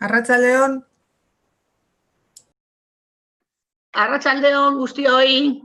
Arratsaldeon. Arratsaldeon guztioi.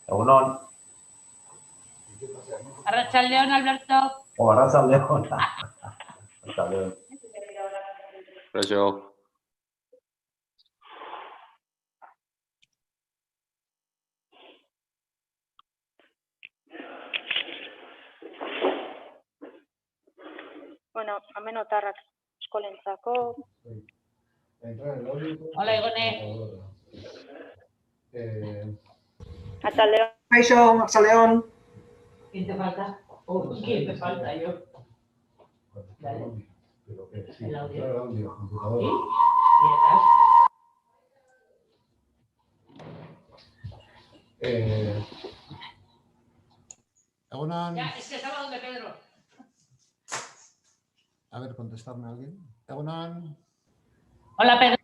Egunon. Arratsaldeon, Alberto. Arratsaldeon. Arratsaldeon. Kaixo. Bueno, hemen otarrak eskolentzako. Hola, Igone. Arratsaldeon. Kaixo, arratsaldeon. ¿Quién te falta? ¿Quién te falta? Yo. Dale. El audio. ¿Sí? ¿Y estás? Egunon. Ya, es que estaba donde Pedro. A ver, contestarme a alguien. Egunon. Hola, Pedro.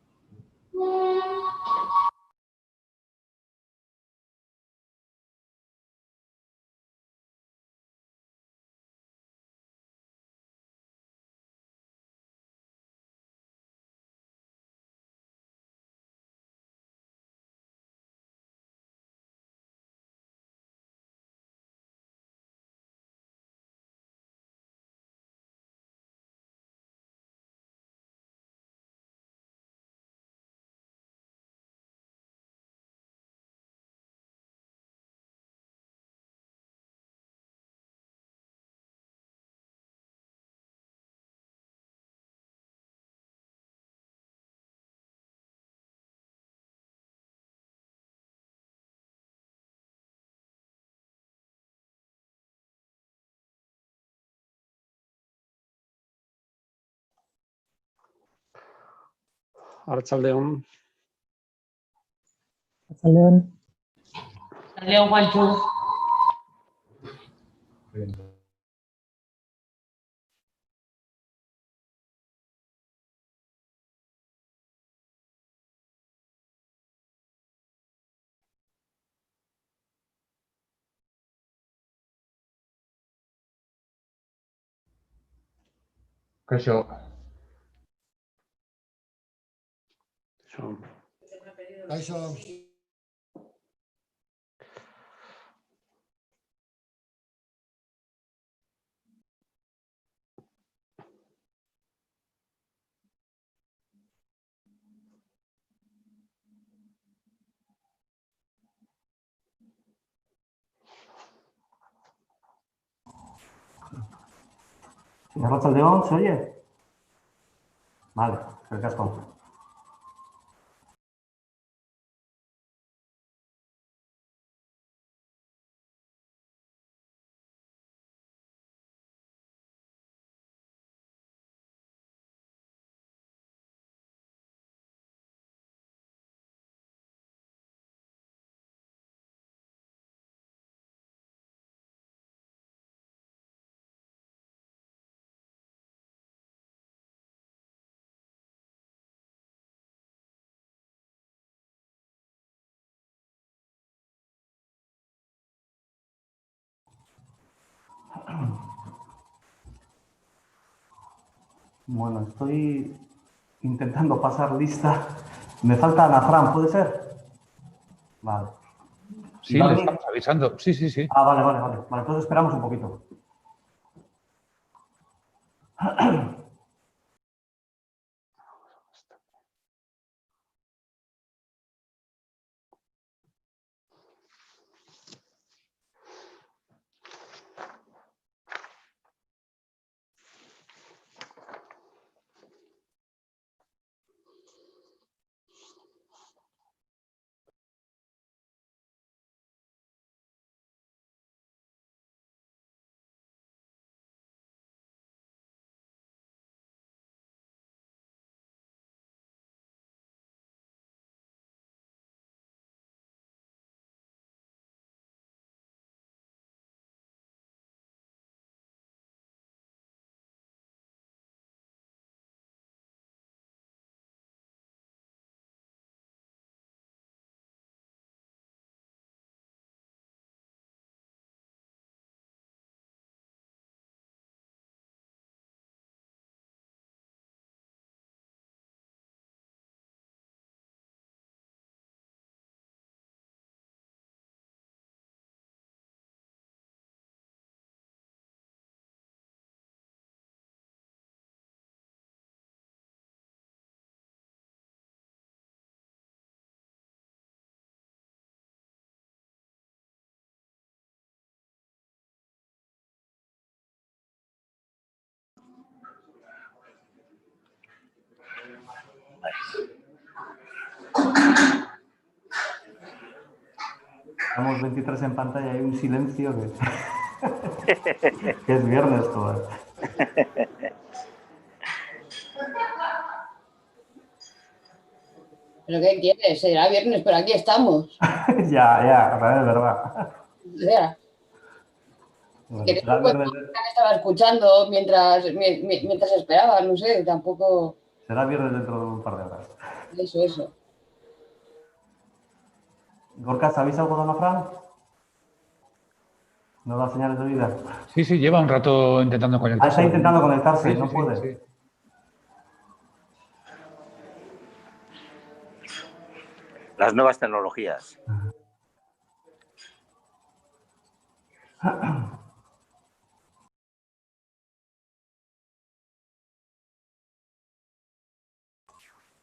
Arratsaldeon. Arratsaldeon, Juanchu. Kaixo. Kaixo. Arratsaldeon, ¿se oye? Vale, perfecto. Bueno, estoy intentando pasar lista. Me falta Ana Fran, ¿puede ser? Vale. Sí, le estamos avisando. Sí, sí, sí. Ah, vale. Vale, entonces esperamos un poquito. Estamos 23 en pantalla y hay un silencio que es viernes todo. ¿Pero qué quieres? Será viernes, pero aquí estamos. ya, es verdad. O sea, Bueno, que será viernes, estaba escuchando mientras esperaba, no sé, tampoco... será viernes dentro de un par de horas. Eso. Gorka, ¿sabéis algo de Ana Fran? ¿No da señales de vida? Sí, lleva un rato intentando conectarse. Está intentando conectarse, Sí, no sí, puede. sí. Las nuevas tecnologías.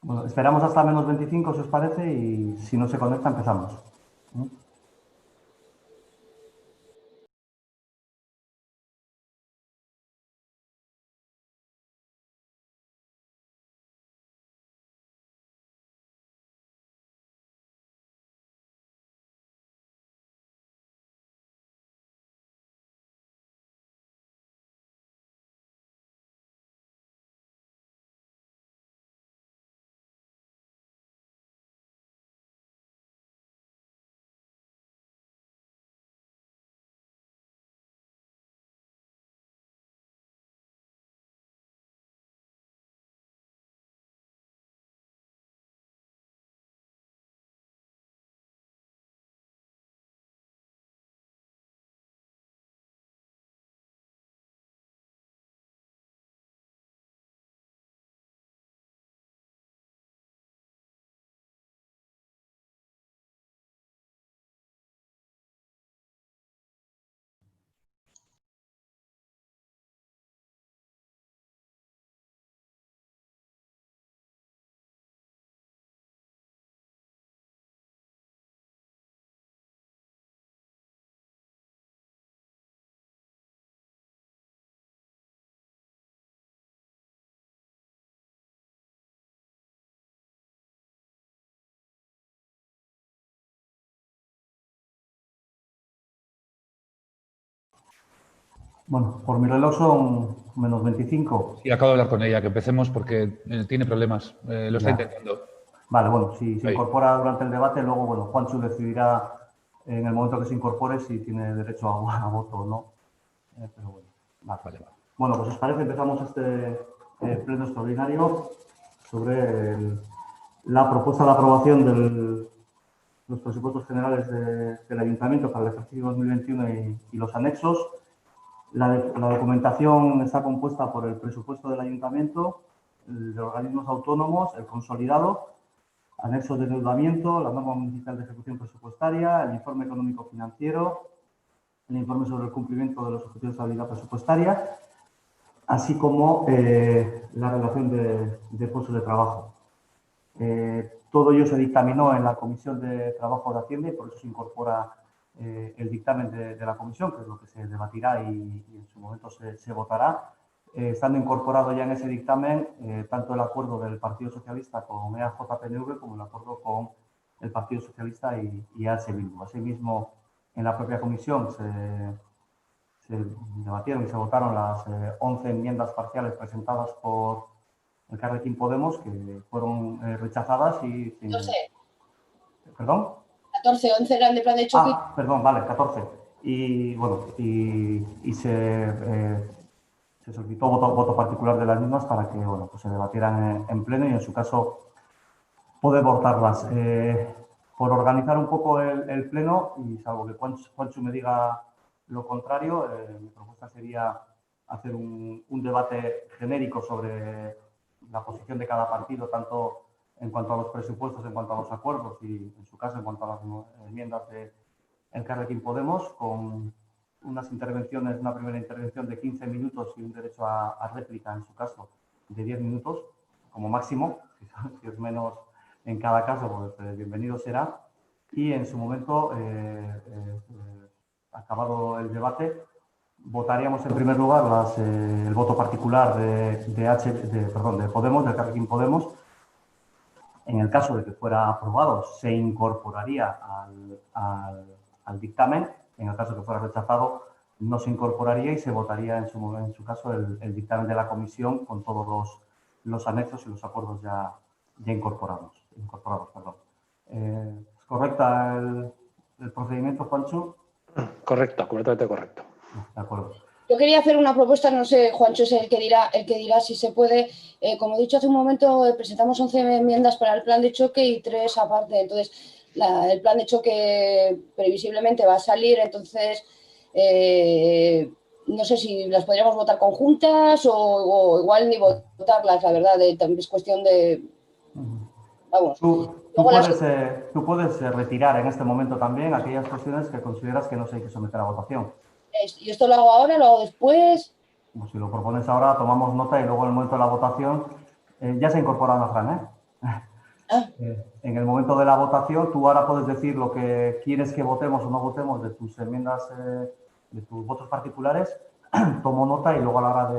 Bueno, esperamos hasta menos 25, si os parece, y si no se conecta, empezamos. Bueno, por mi reloj son menos 25. Sí, acabo de hablar con ella, que empecemos porque tiene problemas. Lo está Ya. intentando. Vale, bueno, si se Ahí. incorpora durante el debate, luego, bueno, Juanchu decidirá en el momento que se incorpore si tiene derecho a voto o no. Pero bueno, vale. Bueno, pues os parece, empezamos este pleno extraordinario sobre la propuesta de aprobación de los presupuestos generales del Ayuntamiento para el ejercicio 2021 y los anexos. La documentación está compuesta por el presupuesto del ayuntamiento, de organismos autónomos, el consolidado, anexos de endeudamiento, la norma municipal de ejecución presupuestaria, el informe económico financiero, el informe sobre el cumplimiento de los objetivos de estabilidad presupuestaria, así como la relación de puestos de trabajo. Todo ello se dictaminó en la Comisión de Trabajo de Hacienda y por eso se incorpora el dictamen de la comisión, que es lo que se debatirá y en su momento se votará, estando incorporado ya en ese dictamen tanto el acuerdo del Partido Socialista con EAJ-PNV como el acuerdo con el Partido Socialista y EH Bildu. Asimismo, en la propia comisión se debatieron y se votaron las 11 enmiendas parciales presentadas por Elkarrekin Podemos, que fueron rechazadas y... 14. ¿Perdón? 14, 11 eran de plan de choque. Ah, perdón, vale, 14. Y bueno, y se solicitó voto particular de las mismas para que bueno, pues se debatieran en pleno y en su caso poder votarlas. Por organizar un poco el pleno, y salvo que Juancho me diga lo contrario, mi propuesta sería hacer un debate genérico sobre la posición de cada partido, tanto en cuanto a los presupuestos, en cuanto a los acuerdos y, en su caso, en cuanto a las enmiendas de Elkarrekin Podemos, con unas intervenciones, una primera intervención de 15 minutos y un derecho a réplica, en su caso, de 10 minutos, como máximo. Si es menos en cada caso, pues bienvenido será. Y en su momento, acabado el debate, votaríamos en primer lugar el voto particular de Podemos, de Elkarrekin Podemos. En el caso de que fuera aprobado, se incorporaría al dictamen. En el caso de que fuera rechazado, no se incorporaría y se votaría en su caso el dictamen de la comisión con todos los anexos y los acuerdos ya incorporados. ¿Es correcta el procedimiento, Juancho? Correcto, completamente correcto. De acuerdo. Yo quería hacer una propuesta, no sé, Juancho es el que dirá si se puede. Como he dicho hace un momento, presentamos 11 enmiendas para el plan de choque y 3 aparte. Entonces, el plan de choque previsiblemente va a salir, entonces no sé si las podríamos votar conjuntas o igual ni votarlas, la verdad, también es cuestión de... Vamos. Tú puedes retirar en este momento también aquellas cuestiones que consideras que no se hay que someter a votación. ¿Y esto lo hago ahora, lo hago después? Pues si lo propones ahora, tomamos nota y luego en el momento de la votación ya se ha incorporado Fran, en el momento de la votación, tú ahora puedes decir lo que quieres que votemos o no votemos de tus enmiendas, de tus votos particulares. Tomo nota y luego a la hora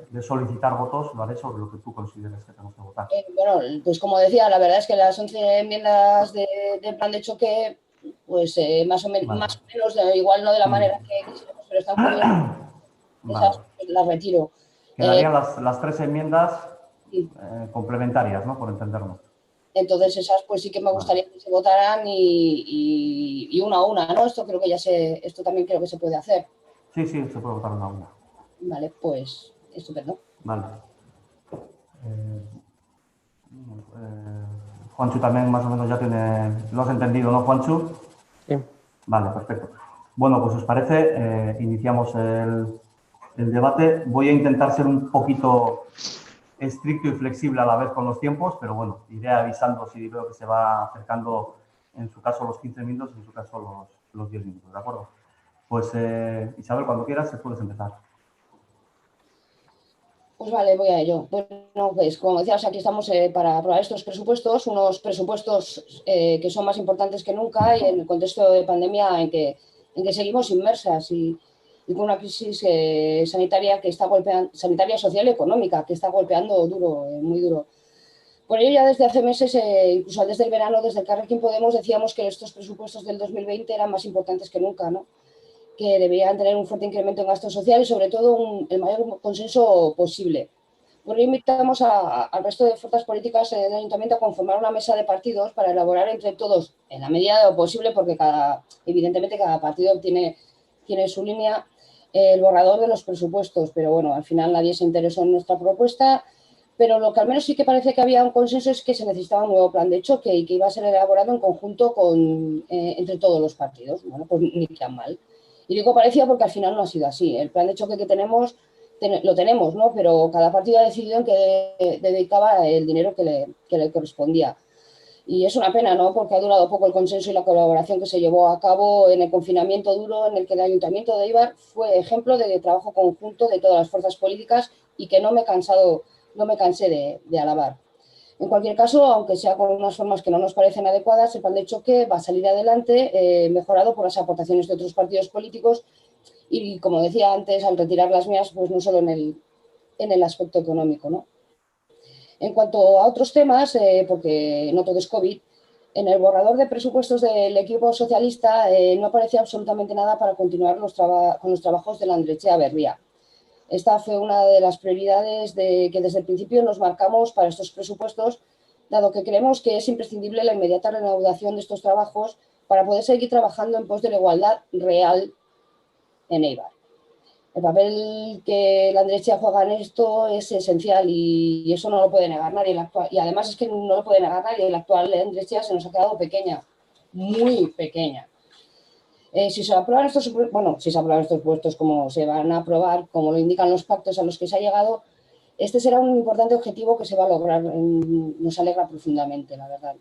de solicitar votos lo haré sobre lo que tú consideres que tenemos que votar. Bueno, pues como decía, la verdad es que las 11 enmiendas del plan de choque, pues más o menos, igual no de la manera que quisiéramos, pero están cubiertas. Esas las retiro. Quedarían las 3 enmiendas complementarias, ¿no? Por entendernos. Entonces esas pues sí que me gustaría que se votaran y una a una, ¿no? Esto creo que esto también creo que se puede hacer. Sí, se puede votar una a una. Vale, pues estupendo. Vale. Juancho también más o menos ya lo has entendido, ¿no, Juancho? Sí. Vale, perfecto. Bueno, pues os parece, iniciamos el debate. Voy a intentar ser un poquito estricto y flexible a la vez con los tiempos, pero bueno, iré avisando si veo que se va acercando, en su caso, los 15 minutos y en su caso los 10 minutos, ¿de acuerdo? Pues, Isabel, cuando quieras, puedes empezar. Pues vale, voy a ello. Bueno, pues como decías, aquí estamos para aprobar estos presupuestos, unos presupuestos que son más importantes que nunca y en el contexto de pandemia en que seguimos inmersas y con una crisis sanitaria que está golpeando, sanitaria, social y económica, que está golpeando duro, muy duro. Por ello, ya desde hace meses, incluso desde el verano, desde Elkarrekin Podemos, decíamos que estos presupuestos del 2020 eran más importantes que nunca, ¿no? Que deberían tener un fuerte incremento en gastos sociales y, sobre todo, el mayor consenso posible. Por ello, invitamos al resto de fuerzas políticas del Ayuntamiento a conformar una mesa de partidos para elaborar entre todos, en la medida de lo posible, porque evidentemente cada partido tiene su línea, el borrador de los presupuestos. Pero bueno, al final nadie se interesó en nuestra propuesta. Pero lo que al menos sí que parece que había un consenso es que se necesitaba un nuevo plan de choque y que iba a ser elaborado en conjunto entre todos los partidos. Bueno, pues ni tan mal. Y digo parecía porque al final no ha sido así. El plan de choque que tenemos, lo tenemos, ¿no? Pero cada partido ha decidido en qué dedicaba el dinero que le correspondía. Y es una pena, ¿no? Porque ha durado poco el consenso y la colaboración que se llevó a cabo en el confinamiento duro, en el que el Ayuntamiento de Eibar fue ejemplo de trabajo conjunto de todas las fuerzas políticas y que no me cansé de alabar. En cualquier caso, aunque sea con unas formas que no nos parecen adecuadas, el plan de choque va a salir adelante, mejorado por las aportaciones de otros partidos políticos y, como decía antes, al retirar las mías, pues no solo en el aspecto económico, ¿no? En cuanto a otros temas, porque no todo es COVID, en el borrador de presupuestos del equipo socialista no aparecía absolutamente nada para continuar con los trabajos de la Landretxea Berria. Esta fue una de las prioridades que desde el principio nos marcamos para estos presupuestos, dado que creemos que es imprescindible la inmediata reanudación de estos trabajos para poder seguir trabajando en pos de la igualdad real en Eibar. El papel que la Landretxea juega en esto es esencial y eso no lo puede negar nadie. Y además es que no lo puede negar nadie. La actual Landretxea se nos ha quedado pequeña, muy pequeña. Si se aprueban estos puestos como se van a aprobar, como lo indican los pactos a los que se ha llegado, este será un importante objetivo que se va a lograr. Nos alegra profundamente, la verdad.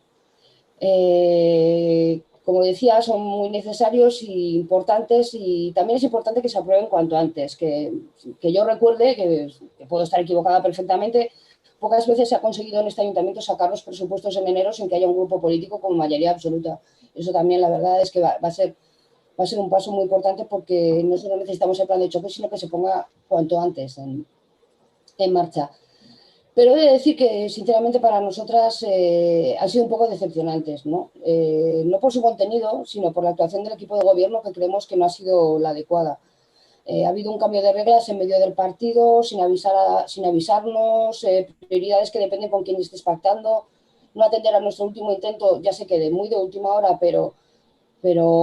Como decía, son muy necesarios e importantes y también es importante que se aprueben cuanto antes. Que yo recuerde, que puedo estar equivocada perfectamente, pocas veces se ha conseguido en este ayuntamiento sacar los presupuestos en enero sin que haya un grupo político con mayoría absoluta. Eso también, la verdad, es que va a ser un paso muy importante porque no solo necesitamos el plan de choque, sino que se ponga cuanto antes en marcha. Pero he de decir que, sinceramente, para nosotras han sido un poco decepcionantes, ¿no? No por su contenido, sino por la actuación del equipo de gobierno, que creemos que no ha sido la adecuada. Ha habido un cambio de reglas en medio del partido, sin avisarnos, prioridades que dependen con quién estés pactando, no atender a nuestro último intento, ya sé que muy de última hora, pero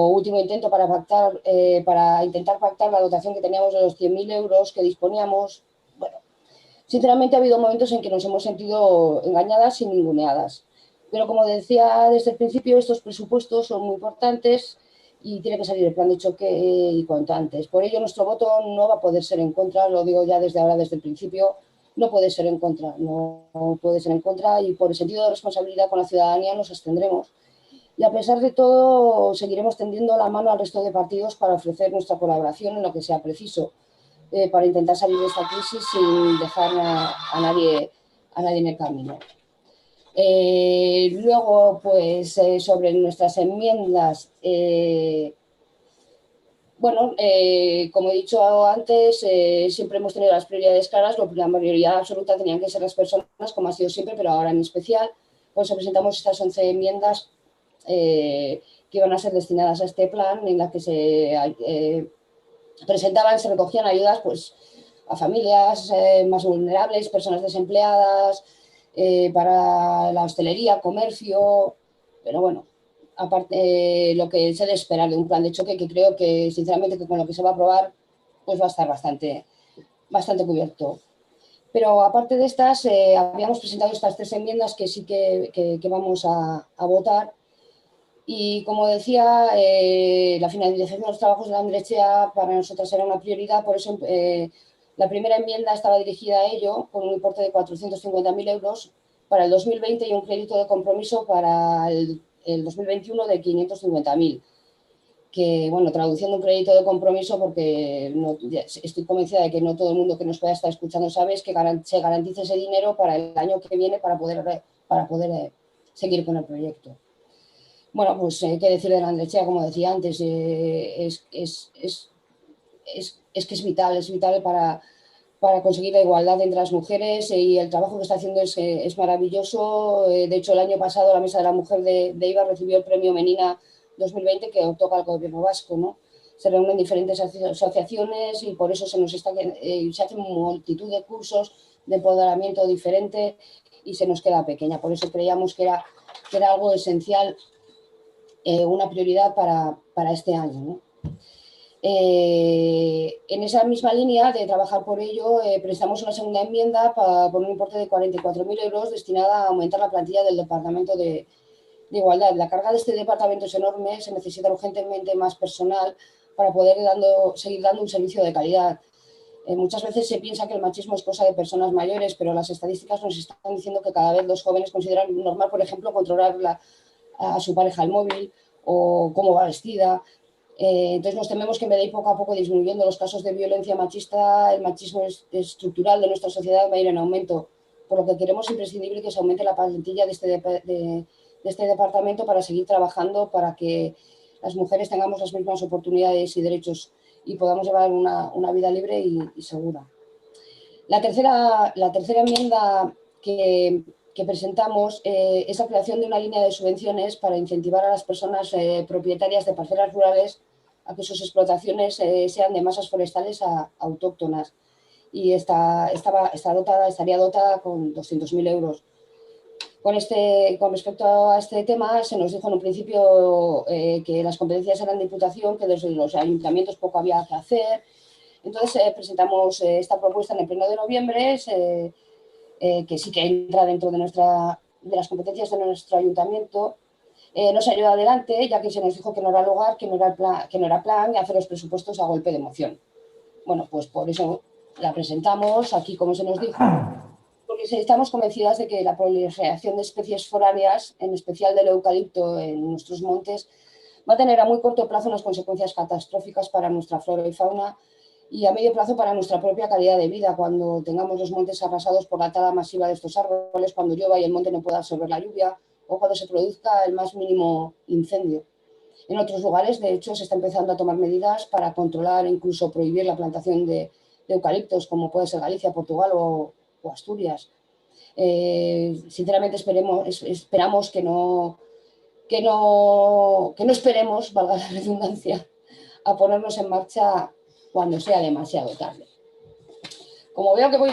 último intento para intentar pactar la dotación que teníamos de los 100.000 euros que disponíamos. Bueno, sinceramente ha habido momentos en que nos hemos sentido engañadas y ninguneadas. Pero como decía desde el principio, estos presupuestos son muy importantes y tiene que salir el plan de choque y cuanto antes. Por ello, nuestro voto no va a poder ser en contra, lo digo ya desde ahora, desde el principio, no puede ser en contra, y por el sentido de responsabilidad con la ciudadanía nos abstendremos. Y a pesar de todo, seguiremos tendiendo la mano al resto de partidos para ofrecer nuestra colaboración en lo que sea preciso, para intentar salir de esta crisis sin dejar a nadie en el camino. Luego, pues, sobre nuestras enmiendas, como he dicho antes, siempre hemos tenido las prioridades claras. La mayoría absoluta tenían que ser las personas, como ha sido siempre, pero ahora en especial, pues presentamos estas 11 enmiendas que iban a ser destinadas a este plan, en las que se se recogían ayudas, pues, a familias más vulnerables, personas desempleadas, para la hostelería, comercio, pero bueno, aparte lo que se debe esperar de un plan de choque, que creo que, sinceramente, que con lo que se va a aprobar, pues va a estar bastante cubierto. Pero aparte de estas, habíamos presentado estas 3 enmiendas que sí que vamos a votar. Y como decía, la finalización de los trabajos de la Landretxea para nosotras era una prioridad, por eso la primera enmienda estaba dirigida a ello, con un importe de 450.000 euros para el 2020 y un crédito de compromiso para el 2021 de 550.000. Que, bueno, traduciendo un crédito de compromiso, porque estoy convencida de que no todo el mundo que nos pueda estar escuchando sabe, es que se garantice ese dinero para el año que viene para poder seguir con el proyecto. Bueno, pues qué decir de la Landretxea, como decía antes, es que es vital para conseguir la igualdad entre las mujeres, y el trabajo que está haciendo es maravilloso. De hecho, el año pasado la Mesa de la Mujer de Eibar recibió el premio Menina 2020 que otorga el Gobierno vasco, ¿no? Se reúnen diferentes asociaciones y por eso se hacen multitud de cursos de empoderamiento diferente y se nos queda pequeña. Por eso creíamos que era algo esencial, una prioridad para este año, ¿no? En esa misma línea de trabajar por ello, prestamos una segunda enmienda por un importe de 44.000 euros destinada a aumentar la plantilla del Departamento de Igualdad. La carga de este departamento es enorme, se necesita urgentemente más personal para poder seguir dando un servicio de calidad. Muchas veces se piensa que el machismo es cosa de personas mayores, pero las estadísticas nos están diciendo que cada vez los jóvenes consideran normal, por ejemplo, controlar a su pareja el móvil o cómo va vestida. Entonces nos tememos que en vez de ir poco a poco disminuyendo los casos de violencia machista, el machismo estructural de nuestra sociedad va a ir en aumento. Por lo que queremos imprescindible que se aumente la plantilla de este departamento para seguir trabajando para que las mujeres tengamos las mismas oportunidades y derechos y podamos llevar una vida libre y segura. La tercera enmienda que presentamos es la creación de una línea de subvenciones para incentivar a las personas propietarias de parcelas rurales a que sus explotaciones sean de masas forestales autóctonas. Y estaría dotada con 200.000 euros. Con respecto a este tema, se nos dijo en un principio que las competencias eran de Diputación, que desde los ayuntamientos poco había que hacer. Entonces presentamos esta propuesta en el pleno de noviembre, que sí que entra dentro de las competencias de nuestro ayuntamiento. No se ayuda adelante, ya que se nos dijo que no era lugar, que no era plan, y hacer los presupuestos a golpe de moción. Bueno, pues por eso la presentamos aquí, como se nos dijo, porque estamos convencidas de que la proliferación de especies foráneas, en especial del eucalipto en nuestros montes, va a tener a muy corto plazo unas consecuencias catastróficas para nuestra flora y fauna y a medio plazo para nuestra propia calidad de vida, cuando tengamos los montes arrasados por la tala masiva de estos árboles, cuando llueva y el monte no pueda absorber la lluvia o cuando se produzca el más mínimo incendio. En otros lugares, de hecho, se está empezando a tomar medidas para controlar e incluso prohibir la plantación de eucaliptos, como puede ser Galicia, Portugal o Asturias. Sinceramente esperamos que no esperemos, valga la redundancia, a ponernos en marcha cuando sea demasiado tarde. Como veo que voy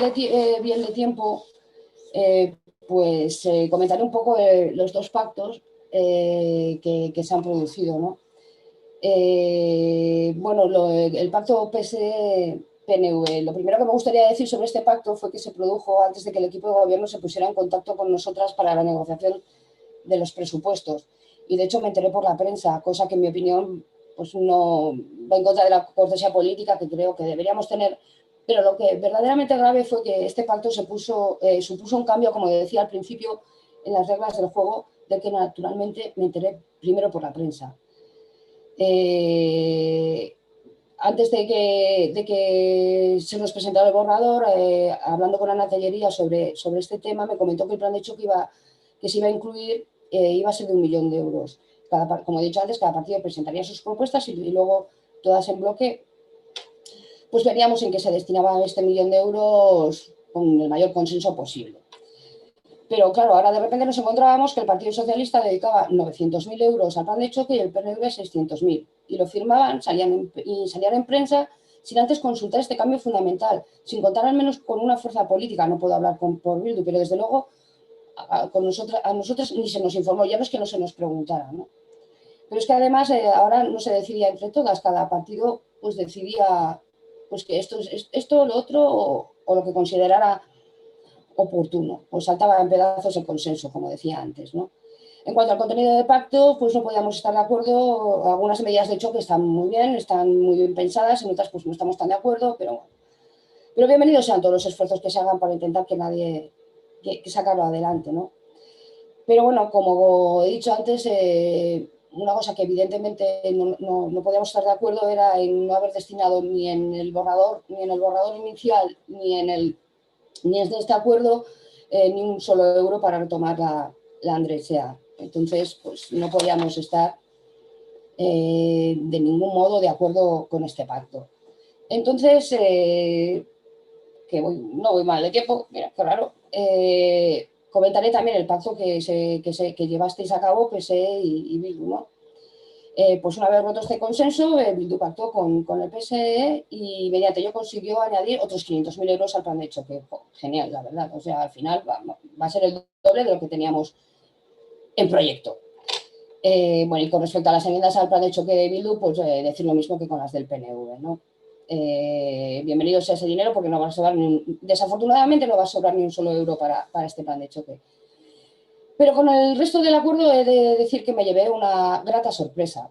bien de tiempo, pues comentaré un poco los dos pactos que se han producido, ¿no? Bueno, el pacto PSE-PNV. Lo primero que me gustaría decir sobre este pacto fue que se produjo antes de que el equipo de gobierno se pusiera en contacto con nosotras para la negociación de los presupuestos. Y de hecho me enteré por la prensa, cosa que en mi opinión pues no va en contra de la cortesía política que creo que deberíamos tener. Pero lo que verdaderamente grave fue que este pacto supuso un cambio, como decía al principio, en las reglas del juego, del que naturalmente me enteré primero por la prensa. Antes de que se nos presentara el borrador, hablando con Ana Tellería sobre este tema, me comentó que el plan de choque que se iba a incluir iba a ser de 1 millón de euros. Como he dicho antes, cada partido presentaría sus propuestas y luego todas en bloque, pues veríamos en qué se destinaba este 1 millón de euros con el mayor consenso posible. Pero claro, ahora de repente nos encontrábamos que el Partido Socialista dedicaba 900.000 euros al plan de choque y el PNV 600.000. Y lo firmaban, salían en prensa sin antes consultar este cambio fundamental, sin contar al menos con una fuerza política. No puedo hablar por Bildu, pero desde luego a nosotros ni se nos informó, ya no es que no se nos preguntara, ¿no? Pero es que además ahora no se decidía entre todas, cada partido pues decidía pues que esto, lo otro o lo que considerara oportuno, pues saltaba en pedazos el consenso, como decía antes, ¿no? En cuanto al contenido del pacto, pues no podíamos estar de acuerdo. Algunas medidas de choque están muy bien pensadas, en otras pues no estamos tan de acuerdo, pero bueno. Pero bienvenidos sean todos los esfuerzos que se hagan para intentar que sacarlo adelante, ¿no? Pero bueno, como he dicho antes, una cosa que evidentemente no podíamos estar de acuerdo era en no haber destinado ni en el borrador inicial, ni en este acuerdo, ni un solo euro para retomar la Andresea. Entonces, pues no podíamos estar de ningún modo de acuerdo con este pacto. Entonces, no voy mal de tiempo, mira, qué raro. Comentaré también el pacto que llevasteis a cabo, PSE y Bildu, ¿no? Pues una vez roto este consenso, Bildu pactó con el PSE y mediante ello consiguió añadir otros 500.000 euros al plan de choque. Genial, la verdad. O sea, al final va a ser el doble de lo que teníamos en proyecto. Bueno, y con respecto a las enmiendas al plan de choque de Bildu, pues decir lo mismo que con las del PNV, ¿no? Bienvenido sea ese dinero porque no va a sobrar desafortunadamente no va a sobrar ni un solo euro para este plan de choque. Pero con el resto del acuerdo he de decir que me llevé una grata sorpresa.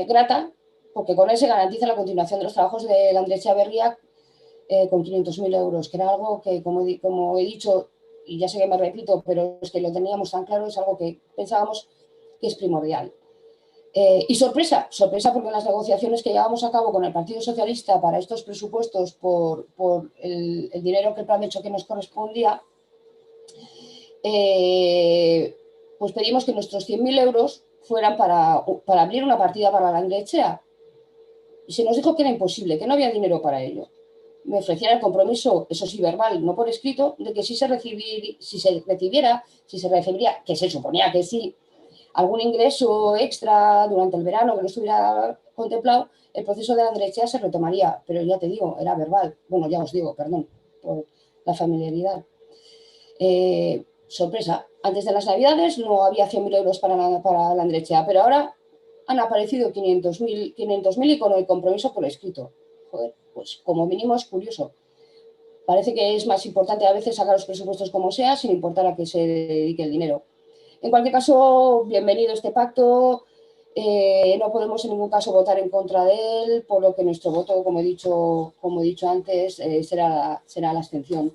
Grata porque con él se garantiza la continuación de los trabajos de Landretxea Berriak con 500.000 euros, que era algo que, como he dicho, y ya sé que me repito, pero es que lo teníamos tan claro, es algo que pensábamos que es primordial. Y sorpresa porque en las negociaciones que llevamos a cabo con el Partido Socialista para estos presupuestos por el dinero que el plan de choque nos correspondía, pues pedimos que nuestros 100.000 euros fueran para abrir una partida para Landretxea. Y se nos dijo que era imposible, que no había dinero para ello. Me ofreciera el compromiso, eso sí verbal, no por escrito, de que si se recibiera, que se suponía que sí, algún ingreso extra durante el verano que no estuviera contemplado, el proceso de Landretxea se retomaría. Pero ya te digo, era verbal. Bueno, ya os digo, perdón, por la familiaridad. Sorpresa, antes de las Navidades no había 100.000 euros para Landretxea, pero ahora han aparecido 500.000 y con el compromiso por escrito. Joder, pues como mínimo es curioso. Parece que es más importante a veces sacar los presupuestos como sea, sin importar a qué se dedique el dinero. En cualquier caso, bienvenido este pacto. No podemos en ningún caso votar en contra de él, por lo que nuestro voto, como he dicho antes, será la abstención.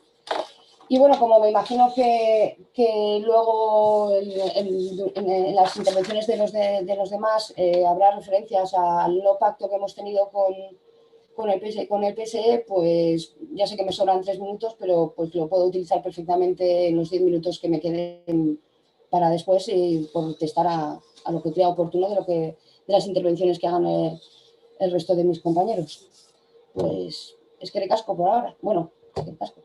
Y bueno, como me imagino que luego en las intervenciones de los demás habrá referencias al no pacto que hemos tenido con el PSE, pues ya sé que me sobran 3 minutos, pero pues lo puedo utilizar perfectamente en los 10 minutos que me queden para después contestar a lo que crea oportuno de las intervenciones que hagan el resto de mis compañeros. Pues es que recasco por ahora. Bueno, recasco.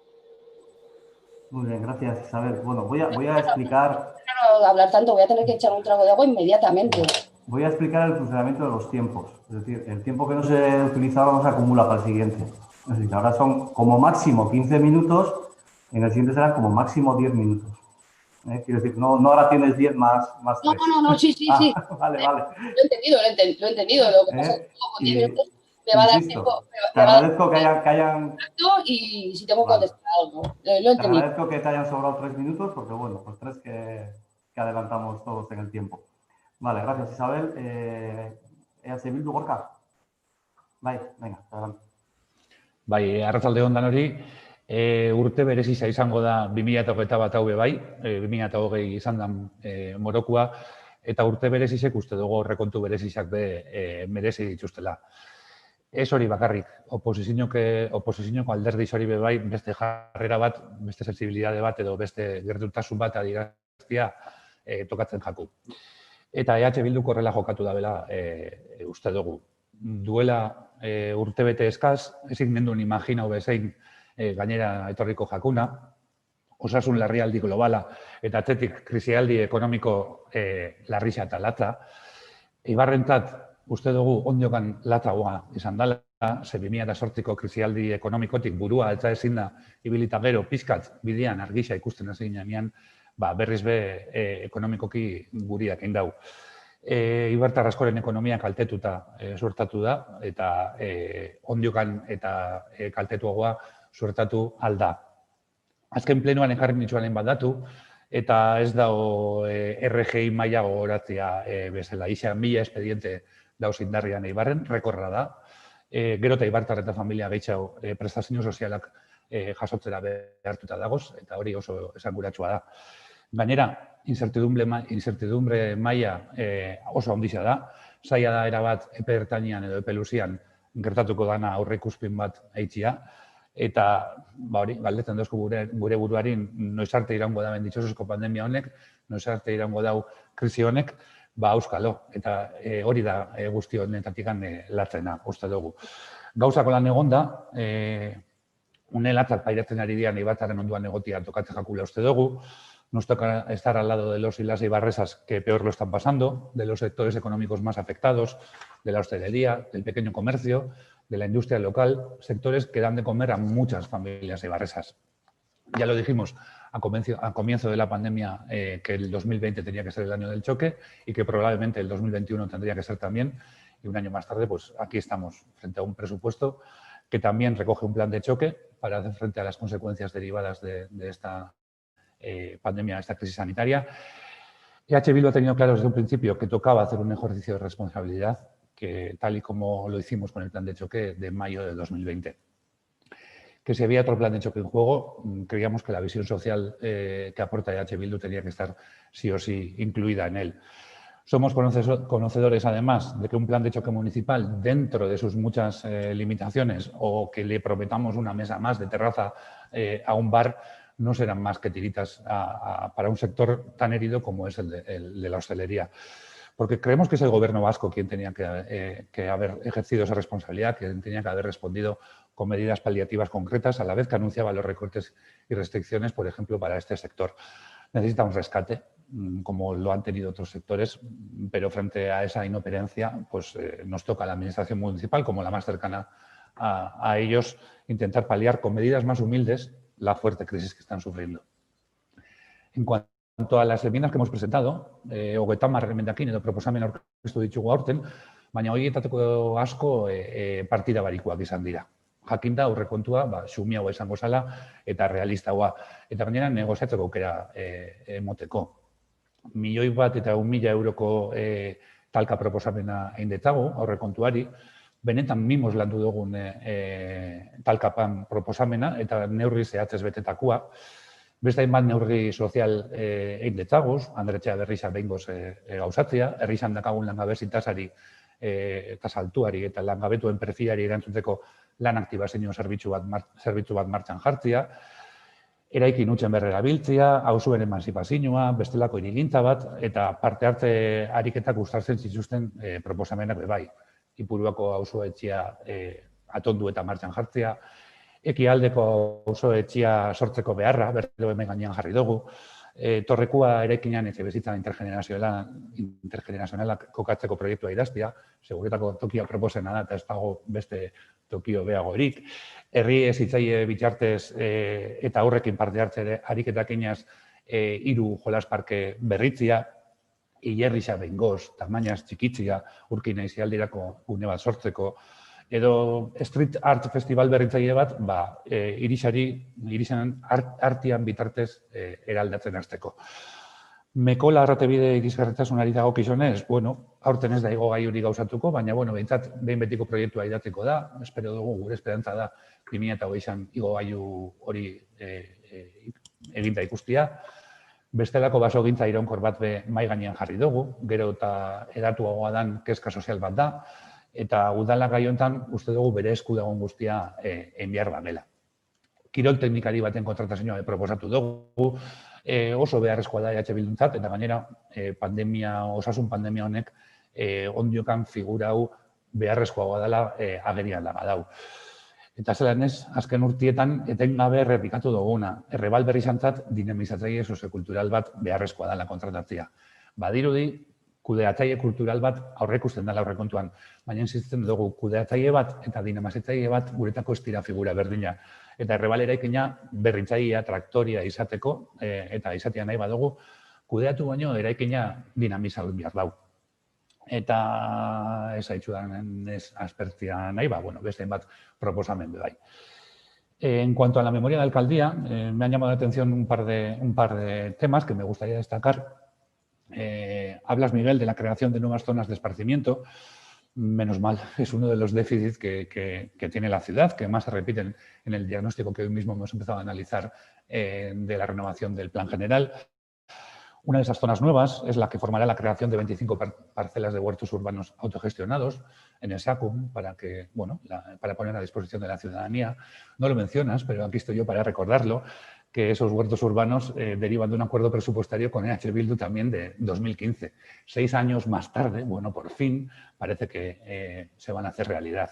Muy bien, gracias, Isabel. Bueno, voy a explicar... No hablar tanto, voy a tener que echar un trago de agua inmediatamente. Voy a explicar el funcionamiento de los tiempos. Es decir, el tiempo que no se utiliza ahora no se acumula para el siguiente. Es decir, ahora son como máximo 15 minutos, en el siguiente serán como máximo 10 minutos. Quiero decir, no ahora tienes 10 más 3. No, sí. Vale. Lo he entendido. Lo que pasa es que con 10 minutos me va a dar tiempo. Te agradezco que hayan... Y si tengo que contestar algo. Lo he entendido. Te agradezco que te hayan sobrado 3 minutos, porque bueno, pues 3 que adelantamos todos en el tiempo. Vale, gracias, Isabel. EH Bildu, Gorka. Bai, venga, adelante. Bai, arratsaldeon danori. Urte berezia izango da 2021 hau bai, 2020 izan da morokua, eta urte berezizek uste dugu aurrekontu berezizak merezi dituztela. Ez hori bakarrik, oposizioko alderdi hori bai, beste jarrera bat, beste sensibilitate bat edo beste gertutasun bat adieraztea tokatzen jaku. Eta EH Bilduk horrela jokatu dabela uste dugu. Duela urtebete eskaz, ezin nenduen imaginau bezein gainera etorriko jakuna, osasun larrialdi globala eta atzetik krisialdi ekonomiko larrisa eta latza. Ibarrentzat uste dugu ondiokan latzagoa izan dela, ze 2008ko krisialdi ekonomikotik burua altza ezin da ibilita gero pizkat bidean argisa ikusten hasi ginean, berriz ekonomikoki guriak egin dau. Ibartar askoren ekonomia kaltetuta suertatu da, eta ondiokan eta kaltetuagoa suertatu alda. Azken plenoan ekarri nitzuaren bat datu, eta ez dago RGI maila gogoratzea bezala. Isa 1000 espediente dauz indarrian Eibarren, rekorra da. Gero eta Ibartar eta familia gehiago prestazio sozialak jasotzera behartuta dagoz, eta hori oso esanguratsua da. Gainera, incertidumbre maila oso handia da. Zaila da erabat epe ertainean edo epe luzean gertatuko dana aurreikuspin bat eitzia. Eta, hori, galdetzen dozku gure buruari noiz arte iraungo da benditxosozko pandemia honek, noiz arte iraungo dau krisi honek, auskalo. Eta hori da guzti honetatik latzena, uste dugu. Gauzako lan egonda, une latzak pairatzen ari dian Ibartaren onduan egotia tokatzen jakula uste dugu. Nos toca estar al lado de los y las ibarresas que peor lo están pasando, de los sectores económicos más afectados, de la hostelería, del pequeño comercio, de la industria local, sectores que dan de comer a muchas familias ibarresas. Ya lo dijimos a comienzo de la pandemia que el 2020 tenía que ser el año del choque y que probablemente el 2021 tendría que ser también. Y un año más tarde, pues aquí estamos frente a un presupuesto que también recoge un plan de choque para hacer frente a las consecuencias derivadas de esta pandemia, esta crisis sanitaria. EH Bildu ha tenido claro desde un principio que tocaba hacer un ejercicio de responsabilidad, que tal y como lo hicimos con el plan de choque de mayo de 2020. Que si había otro plan de choque en juego, creíamos que la visión social que aporta EH Bildu tenía que estar sí o sí incluida en él. Somos conocedores, además, de que un plan de choque municipal, dentro de sus muchas limitaciones, o que le prometamos una mesa más de terraza a un bar, no serán más que tiritas para un sector tan herido como es el de la hostelería. Porque creemos que es el Gobierno vasco quien tenía que haber ejercido esa responsabilidad, quien tenía que haber respondido con medidas paliativas concretas, a la vez que anunciaba los recortes y restricciones, por ejemplo, para este sector. Necesita un rescate, como lo han tenido otros sectores, pero frente a esa inoperencia, pues nos toca a la Administración municipal, como la más cercana a ellos, intentar paliar con medidas más humildes la fuerte crisis que están sufriendo. En cuanto a las enmiendas que hemos presentado, hogeita hamar emendakin edo proposamen aurkeztu ditugu aurten, baina horietako asko partida barikoak izan dira. Jakinda aurrekontua xumiagoa izango zala eta realistagoa. Eta gainera negoziatzeko aukera emoteko. 1.100.000 euroko talka proposamena egin detago aurrekontuari, benetan mimoz landu dugun talkapan proposamena eta neurri zehatzez betetakoa. Beste hainbat neurri sozial egin detagoz, Andretxea berriza behingoz gauzatzea, herrizan dakagun langabezi tasari tasa altuari eta langabetuen perfilari erantzuteko lan aktibazio zerbitzu bat martxan jartzea, eraikin hutsen berrerabiltzea, auzuen emantzipazioa, bestelako hirigintza bat, eta parte hartze ariketak uztartzen zituzten proposamenak bai. Ipuruako auzoetxea atondu eta martxan jartzea, Ekialdeko auzoetxea sortzeko beharra, berriro hemen gainean jarri dugu, Torrekua eraikinean etxebizitza intergenerazionalak kokatzeko proiektua idaztea, seguretako tokia proposena da eta ez dago beste tokio beagorik. Herri hezitzaile bitartez eta aurrekin parte hartze ariketak inaz 3 jolas parke berritzea, hilerrixa behingoz, tamainaz txikitzea, urkin aizialdirako gune bat sortzeko, edo street art festival berritzaile bat, irixan artian bitartez eraldatzen hasteko. Mekola arratebide irisgarritasunari dagokionez, aurten ez da igo gai hori gauzatuko, baina behintzat behin betiko proiektua idatziko da, espero dugu, gure esperantza da 2020an igo gaiu hori eginda ikustia. Bestelako basogintza iraunkor bat mahai gainean jarri dugu, gero eta edatuagoa dan kezka sozial bat da, eta udala gai honetan uste dugu bere esku dagoen guztia enbiar bagela. Kirol teknikari baten kontratazioa proposatu dugu, oso beharrezkoa da EH Bilduntzat, eta gainera osasun pandemia honek ondiokan figura hau beharrezkoagoa dela agerian laga dau. Eta zelan ez, azken urtietan etengabe errepikatu duguna, errebal berrizantzat dinamizatzaile soziokultural bat beharrezkoa dela kontratatzea. Badirudi, kudeatzaile kultural bat aurreikusten dela aurrekontuan, baina insistitzen dugu kudeatzaile bat eta dinamizatzaile bat guretako ez dira figura berdina. Eta errebal eraikina berritzailea, traktoria izateko eta izatea nahi badugu, kudeatu baino eraikina dinamizatu behar dau. Eta ez haitzudan ez aspertzia nahi, beste bat proposamen bai. En cuanto a la memoria de alcaldía, me han llamado la atención un par de temas que me gustaría destacar. Hablas, Miguel, de la creación de nuevas zonas de esparcimiento. Menos mal, es uno de los déficits que tiene la ciudad, que más se repiten en el diagnóstico que hoy mismo hemos empezado a analizar de la renovación del plan general. Una de esas zonas nuevas es la que formará la creación de 25 parcelas de huertos urbanos autogestionados en el SACUM para poner a disposición de la ciudadanía. No lo mencionas, pero aquí estoy yo para recordarlo, que esos huertos urbanos derivan de un acuerdo presupuestario con EH Bildu también de 2015. 6 años más tarde, por fin, parece que se van a hacer realidad.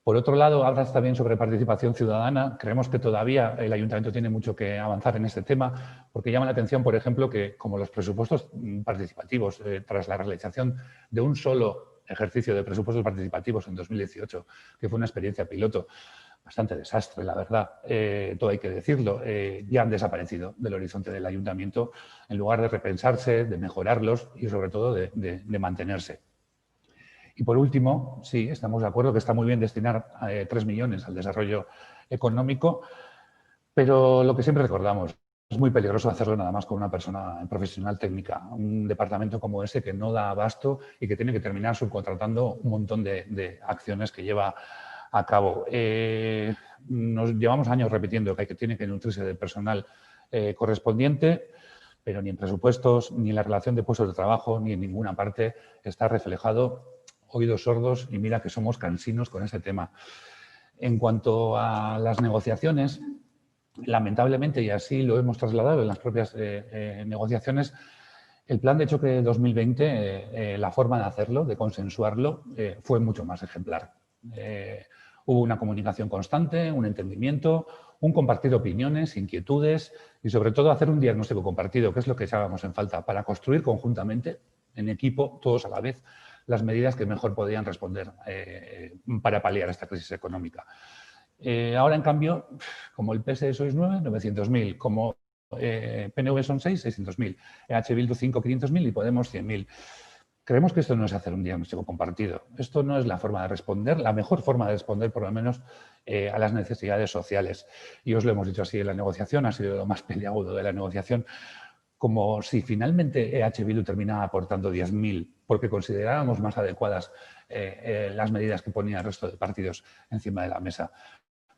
Por otro lado, hablas también sobre participación ciudadana. Creemos que todavía el Ayuntamiento tiene mucho que avanzar en este tema, porque llama la atención, por ejemplo, que como los presupuestos participativos, tras la realización de un solo ejercicio de presupuestos participativos en 2018, que fue una experiencia piloto, bastante desastre, la verdad, todo hay que decirlo, ya han desaparecido del horizonte del Ayuntamiento en lugar de repensarse, de mejorarlos y sobre todo de mantenerse. Y por último, sí, estamos de acuerdo que está muy bien destinar 3 millones al desarrollo económico, pero lo que siempre recordamos, es muy peligroso hacerlo nada más con una persona profesional técnica. Un departamento como ese que no da abasto y que tiene que terminar subcontratando un montón de acciones que lleva a cabo. Nos llevamos años repitiendo que tiene que nutrirse del personal correspondiente, pero ni en presupuestos, ni en la relación de puestos de trabajo, ni en ninguna parte está reflejado. Oídos sordos y mira que somos cansinos con ese tema. En cuanto a las negociaciones, lamentablemente, y así lo hemos trasladado en las propias negociaciones, el plan de choque 2020, la forma de hacerlo, de consensuarlo, fue mucho más ejemplar. Hubo una comunicación constante, un entendimiento, un compartir opiniones, inquietudes y sobre todo hacer un diagnóstico compartido, que es lo que echábamos en falta, para construir conjuntamente, en equipo, todos a la vez, las medidas que mejor podían responder para paliar esta crisis económica. Ahora, en cambio, como el PSE sois 9, 900.000, como PNV son 6, 600.000, EH Bildu 5, 500.000 y Podemos 100.000. Creemos que esto no es hacer un diagnóstico compartido. Esto no es la forma de responder, la mejor forma de responder, por lo menos, a las necesidades sociales. Y os lo hemos dicho así en la negociación, ha sido lo más peliagudo de la negociación, como si finalmente EH Bildu terminaba aportando 10.000 porque considerábamos más adecuadas las medidas que ponía el resto de partidos encima de la mesa.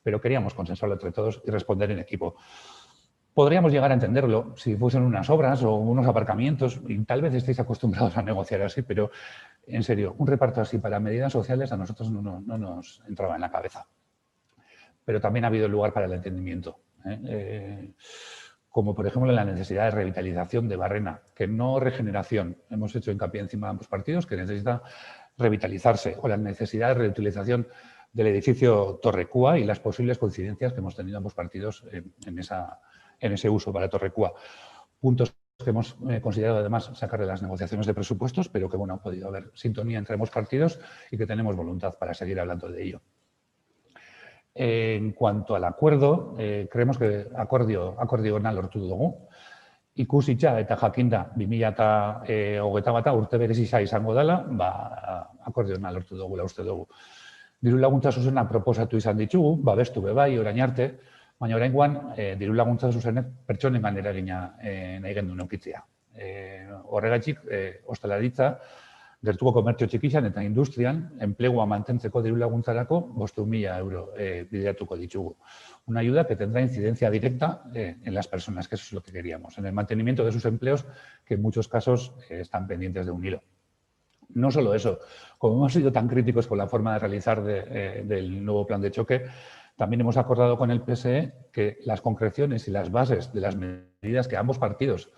Pero queríamos consensuarlo entre todos y responder en equipo. Podríamos llegar a entenderlo si fuesen unas obras o unos aparcamientos, y tal vez estéis acostumbrados a negociar así, pero en serio, un reparto así para medidas sociales a nosotros no nos entraba en la cabeza. Pero también ha habido lugar para el entendimiento. Como por ejemplo la necesidad de revitalización de Barrena, que no regeneración. Hemos hecho hincapié encima de ambos partidos que necesita revitalizarse, o la necesidad de reutilización del edificio Torrecúa y las posibles coincidencias que hemos tenido ambos partidos en ese uso para Torrecúa. Puntos que hemos considerado además sacar de las negociaciones de presupuestos, pero que bueno, ha podido haber sintonía entre ambos partidos y que tenemos voluntad para seguir hablando de ello. En cuanto al acuerdo, creemos que akordiona lortu dugu. Ikusitza eta jakinda 2021 urte berezia izango dela, akordiona lortu dugula uste dugu. Diru laguntza zuzena proposatu izan ditugu, babestu bebai orain arte, baina oraingoan diru laguntza zuzenek pertsonengan eragina nahi genuen edukitzea. Horregatik, ostalaritza, gertuko komertzio txikian eta industrian, enplegua mantentzeko diru laguntzarako 500.000 euro bideratuko ditugu. Una ayuda que tendrá incidencia directa en las personas, que eso es lo que queríamos, en el mantenimiento de sus empleos, que en muchos casos están pendientes de un hilo. No solo eso, como hemos sido tan críticos con la forma de realizar del nuevo plan de choque, también hemos acordado con el PSE que las concreciones y las bases de las medidas que ambos partidos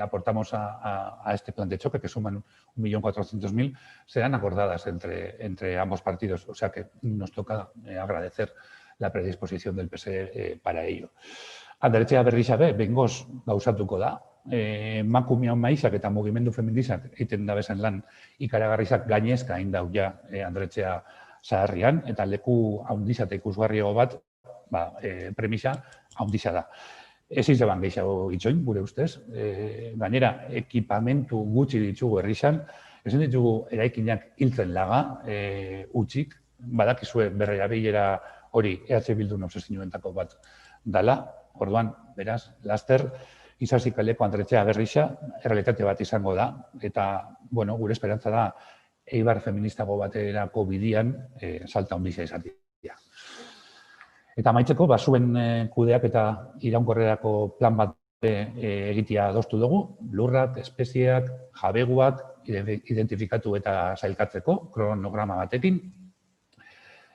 aportamos a este plan de choque, que suman 1.400.000, serán acordadas entre ambos partidos. O sea que nos toca agradecer la predisposición del PSE para ello. Anderetxea berrizabe, bengoz gauzatuko da. Emakumeon maizak eta mugimendu feministak egiten dabezen lan ikaragarrizak gainezka egin dau ja Anderetxea zaharrian, eta leku haundizia eta ikusgarriago bat premisa haundizia da. Ezin zeban gehiago itxoin, gure ustez. Gainera, ekipamentu gutxi ditugu herrixan, ezin ditugu eraikinak hiltzen laga, utxik, badakizue berrerabilera hori EH Bildun obsesionuentako bat dala. Orduan, beraz, laster, Isasi kaleko Anderetxea berrixa, errealitate bat izango da, eta, bueno, gure esperantza da, Eibar feministago baterako bidian salta ondizia izatea. Eta amaitzeko, zuen kudeak eta iraunkorrerako plan bat egitea adostu dugu, lurrak, espezieak, jabeguak, identifikatu eta sailkatzeko, kronograma batekin.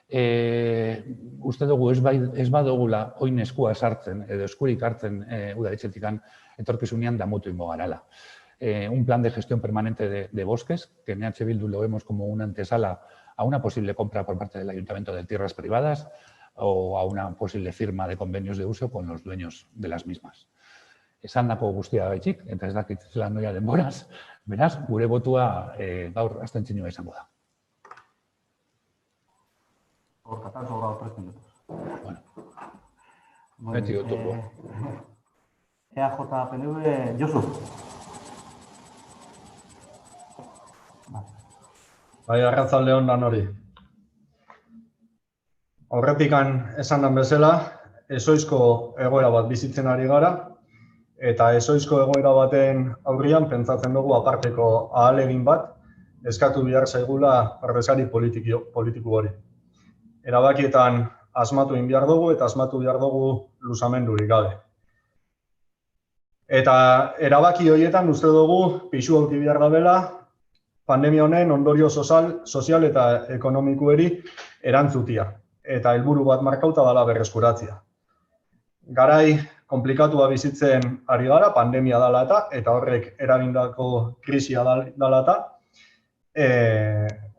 Uste dugu ez badugula oin eskua sartzen edo eskurik hartzen udaletxetik etorkizunean damutu ingo garala. Un plan de gestión permanente de bosques, que en EH Bildu lo vemos como una antesala a una posible compra por parte del Ayuntamiento de tierras privadas o a una posible firma de convenios de uso con los dueños de las mismas. Esandako guztia gaitxik, eta ez dakit zelan noia denboraz, beraz, gure botua gaur abstentzioa izango da. Por Qatar sobrado 3 minutos. Bueno, metido topo. EAJ, PNV, Josu. Bai, arratzaldeon lan hori. Aurretikan esan den bezala, ezoizko egoera bat bizitzen ari gara, eta ezoizko egoera baten aurrian pentsatzen dugu aparteko ahalegin bat eskatu behar zaigula ordezkari politiko hori. Erabakietan asmatu egin behar dugu eta asmatu behar dugu luzamendurik gabe. Eta erabaki horietan uste dugu pixu hauti behar dabela pandemia honen ondorio sozial eta ekonomikoeri erantzutia eta helburu bat markauta dela berreskuratzea. Garai komplikatua bizitzen ari gara, pandemia dela eta horrek eragindako krisia dela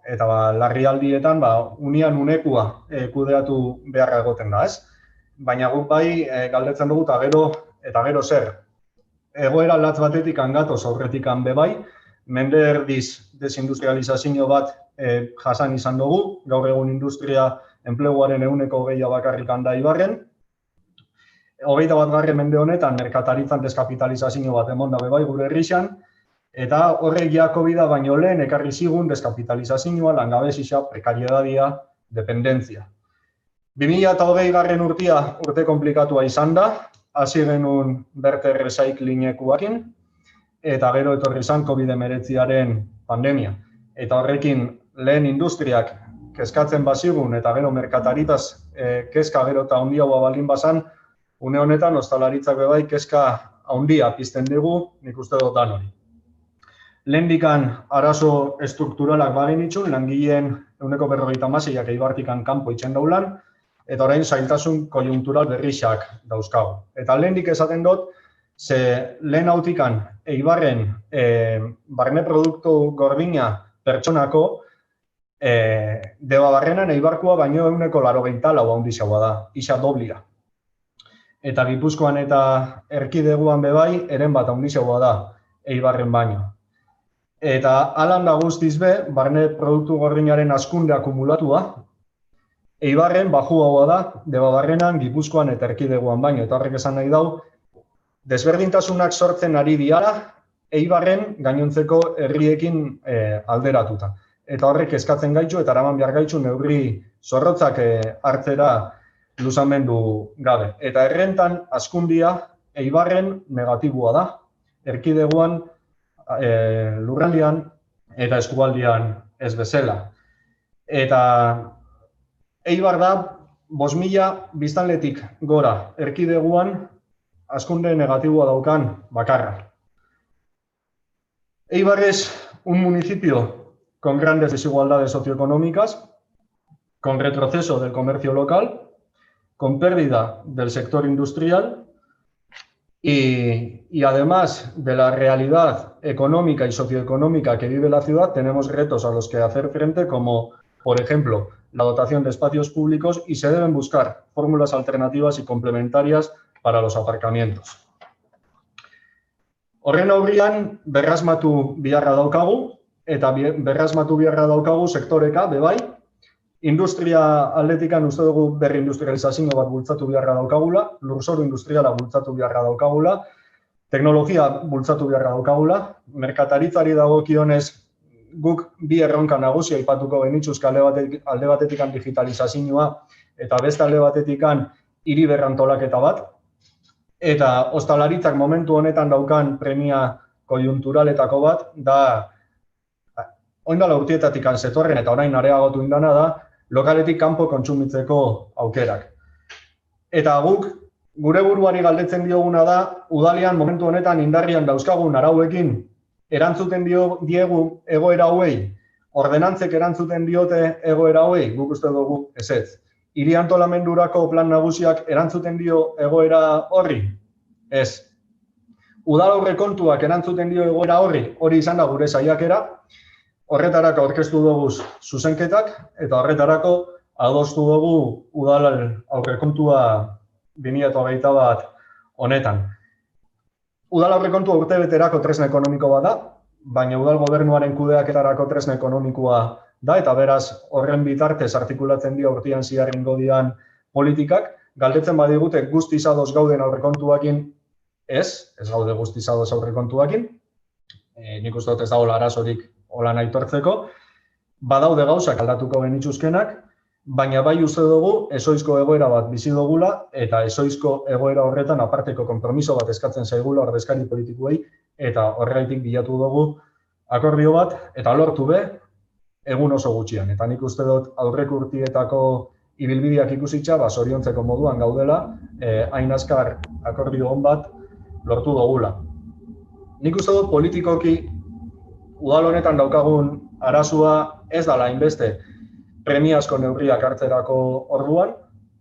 eta larrialdietan unian unekua kudeatu beharra egoten da, ez? Baina guk bai galdetzen dugu eta gero zer. Egoera latz batetik angatoz aurretik bebai, mende erdiz desindustrializazio bat jasan izan dugu, gaur egun industria enpleguaren 20% bakarrik da Ibarren. 21. mende honetan merkataritzan deskapitalizazio bat emon da bebai gure herrixan, eta horrek ja COVID-a baino lehen ekarri zigun deskapitalizazioa, langabezia, prekariedadia, dependentzia. 2020 urte komplikatua izan da, hasi genuen berte recyclingekuakin, eta gero etorri izan COVID-19 pandemia. Eta horrekin lehen industriak kezkatzen bazigun eta gero merkataritaz kezka gero eta handiagoa baldin bazan, une honetan ostalaritzak bebai kezka handia pizten dugu, nik uste dut dan hori. Lehendikan arazo estrukturalak bagenitxun, langileen 40%ak Eibartikan kanpo itxen daulan, eta orain zailtasun konjunktural berrixak dauzkagu. Eta lehendik esaten dut, ze lehen hautikan Eibarren barne produktu gordina pertsonako, Debabarrenan Eibarkoa baino 84 handiagoa da, isa doblia. Eta Gipuzkoan eta Erkideguan bebai, eren bat handiagoa da Eibarren baino. Eta alan da guztiz be, barne produktu gordinaren hazkunde akumulatua, Eibarren baxuagoa da, Debabarrenan, Gipuzkoan eta Erkideguan baino. Eta horrek esan nahi dau, desberdintasunak sortzen ari diala, Eibarren gainontzeko herriekin alderatuta. Eta horrek eskatzen gaitxu eta eraman behar gaitxu neurri zorrotzak hartzera luzamendu gabe. Eta errentan hazkundia Eibarren negatibua da, Erkideguan, lurraldean eta eskualdean ez bezala. Eta Eibar da 5.000 biztanletik gora Erkideguan hazkunde negatiboa daukan bakarra. Eibar es un municipio con grandes desigualdades socioeconómicas, con retroceso del comercio local, con pérdida del sector industrial y además de la realidad económica y socioeconómica que vive la ciudad, tenemos retos a los que hacer frente como, por ejemplo, la dotación de espacios públicos y se deben buscar fórmulas alternativas y complementarias para los aparcamientos. Horren aurrian berrasmatu biharra daukagu, eta berrasmatu biharra daukagu sektoreka, bebai. Industria aldetikan uste dugu berri industrializazio bat bultzatu biharra daukagula, lurzoru industriala bultzatu biharra daukagula, teknologia bultzatu biharra daukagula, merkataritzari dagokionez guk bi erronka nagusia aipatuko genituzke alde batetik digitalizazioa eta beste alde batetik hiri berrantolaketa bat. Eta ostalaritzak momentu honetan daukan premia konjunkturaletako bat da oindala urtietatik zetorren eta orain areagotu indana da lokaletik kanpo kontsumitzeko aukerak. Eta guk gure buruari galdetzen dioguna da udalean momentu honetan indarrian dauzkagun arauekin erantzuten diegu egoera hauei, ordenantzek erantzuten diote egoera hauei, guk uste dugu ezetz. Hiri antolamendurako plan nagusiak erantzuten dio egoera horri? Ez. Udal aurrekontuak erantzuten dio egoera horri, hori izan da gure saiakera, horretarako aurkeztu dugu zuzenketak eta horretarako adostu dugu udal aurrekontua 2021 honetan. Udal aurrekontua urtebeterako tresna ekonomiko bat da, baina udal gobernuaren kudeaketarako tresna ekonomikoa da, eta beraz horren bitartez artikulatzen dira urtean ziarringo dian politikak, galdetzen badigute guztiz ados gauden aurrekontuakin, ez gaude guztiz ados aurrekontuakin, nik uste dut ez dagoela arazorik holan aitortzeko, badaude gauzak aldatuko genituzkenak, baina bai uste dugu ezoizko egoera bat bizi dugula eta ezoizko egoera horretan aparteko konpromiso bat eskatzen zaigula ordezkari politikoei eta horregaitik bilatu dugu akordio bat eta lortu be egun oso gutxian. Eta nik uste dut aurreko urtietako ibilbideak ikusitza, zoriontzeko moduan gaudela, hain azkar akordio on bat lortu dugula. Nik uste dut politikoki udal honetan daukagun arazoa ez dela hainbeste premiazko neurriak hartzerako orduan,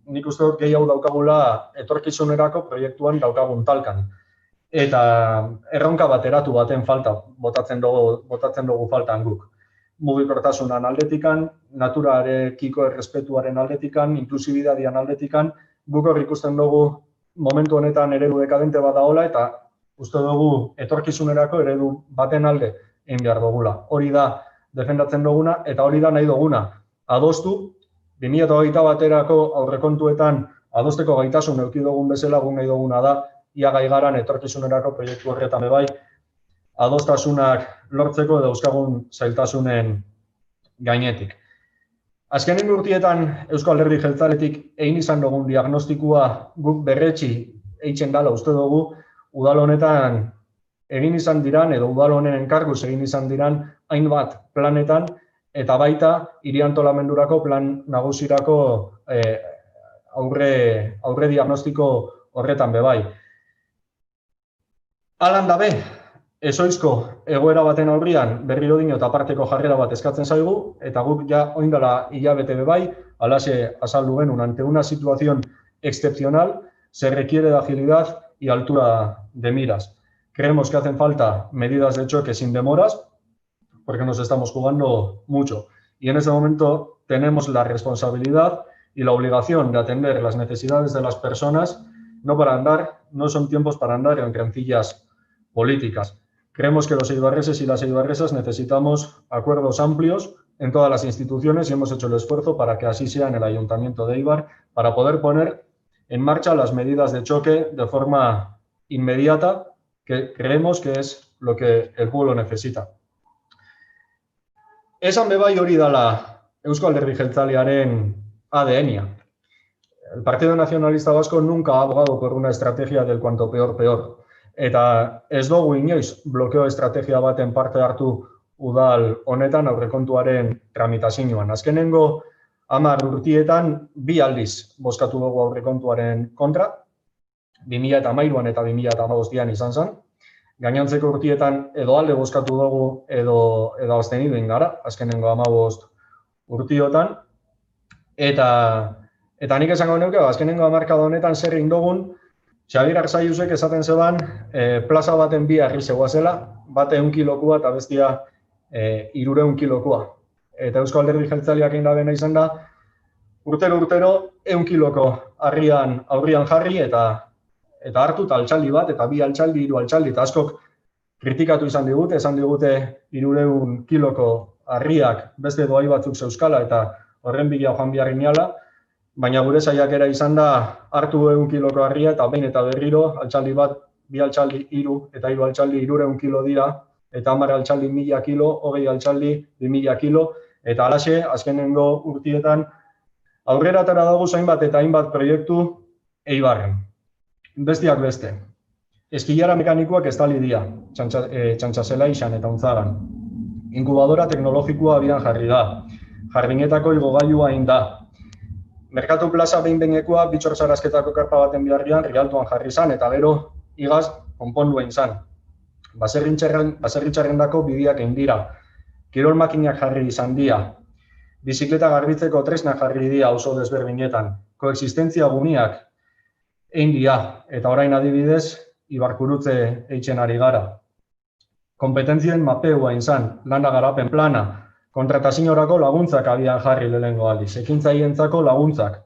nik uste dut gehiago daukagula etorkizunerako proiektuan daukagun talkan. Eta erronka bateratu baten falta botatzen dugu faltan guk. Mugikortasunan aldetikan, naturarekiko errespetuaren aldetikan, inklusibidadian aldetikan, guk hor ikusten dugu momentu honetan eredu dekadente bat dagoela eta uste dugu etorkizunerako eredu baten alde egin behar dugula. Hori da defendatzen duguna eta hori da nahi duguna. Adostu, 2021 baterako aurrekontuetan adosteko gaitasun eduki dugun bezala gu nahi duguna da, ia gai garan etorkizunerako proiektu horretan bebai, adostasunak lortzeko edo euskagun zailtasunen gainetik. Azkenen urtietan Eusko Alderdi Jeltzaletik egin izan dugun diagnostikoa guk berretsi eitzen dela uste dugu, udal honetan egin izan diran edo udal honen enkarguz egin izan diran hainbat planetan eta baita hiri antolamendurako plan nagusirako aurre diagnostiko horretan bebai. Alan dabe, ezoizko egoera baten aurrian berriro dino eta aparteko jarrera bat eskatzen zaigu, eta guk ja oindala hilabete bebai, alaxe azaldu genuen, ante una situación excepcional, se requiere de agilidad y altura de miras. Creemos que hacen falta medidas de choque sin demoras, porque nos estamos jugando mucho. Y en ese momento tenemos la responsabilidad y la obligación de atender las necesidades de las personas, no son tiempos para andar en rencillas políticas. Creemos que los eibarreses y las eibarresas necesitamos acuerdos amplios en todas las instituciones y hemos hecho el esfuerzo para que así sea en el Ayuntamiento de Eibar, para poder poner en marcha las medidas de choque de forma inmediata, que creemos que es lo que el pueblo necesita. Esan bebai hori dala Eusko Alderdi Jeltzalearen ADN-a. El Partido Nacionalista Vasco nunca ha abogado por una estrategia del cuanto peor, peor. Eta ez dugu inoiz blokeo estrategia baten parte hartu udal honetan aurrekontuaren tramitazioan. Azkenengo 10 urtietan 2 aldiz bozkatu dugu aurrekontuaren kontra, 2013an eta 2015an izan zen. Gainontzeko urtietan edo alde bozkatu dugu edo abstenidu gara, azkenengo 15 urtiotan. Eta nik esango neuke, azkenengo hamarkada honetan zer egin dugun, Xabier Arzaiusek esaten zeban, plaza baten 2 harri zegoazela, bate 1 kilokoa eta bestia 300 kilokoa. Eta Eusko Alderdi Jeltzaleak egin dabena izan da, urtero 100 kiloko aurrian jarri eta hartu eta altxaldi bat, eta 2 altxaldi, 3 altxaldi, eta askok kritikatu izan digute 300 kiloko harriak beste doai batzuk zeuskala eta horren bila joan behar ginala, baina gure saiakera izan da hartu 1 kiloko harria eta behin eta berriro, altxaldi bat, 2 altxaldi, 3 eta 3 altxaldi 300 kilo dira, eta 10 altxaldi 1000 kilo, 20 altxaldi 2000 kilo, eta alaxe, azkenengo urtietan, aurrera atera dugu hainbat eta hainbat proiektu Eibarren. Bestiak beste. Eskilara mekanikoak estali dira, Txantxaselaixan eta Untzagan. Inkubadora teknologikoa abian jarri da. Jardinetako igogailua hain da. Merkatu plaza behin-behinekoa bitxortzarazketako karpa baten biharrian Rialtoan jarri zan eta gero igaz konpondu egin zan. Baserritxarrendako bideak egin dira. Kirol makinak jarri izan dira. Bizikleta garbitzeko tresnak jarri dira auzo desberdinetan. Koexistentzia guneak egin dira. Eta orain adibidez, Ibarkurutze eitzen ari gara. Kompetentzien mapeua izan, lana garapen plana, kontrataziorako laguntzak abian jarri lehenengo aldiz, ekintzaientzako laguntzak.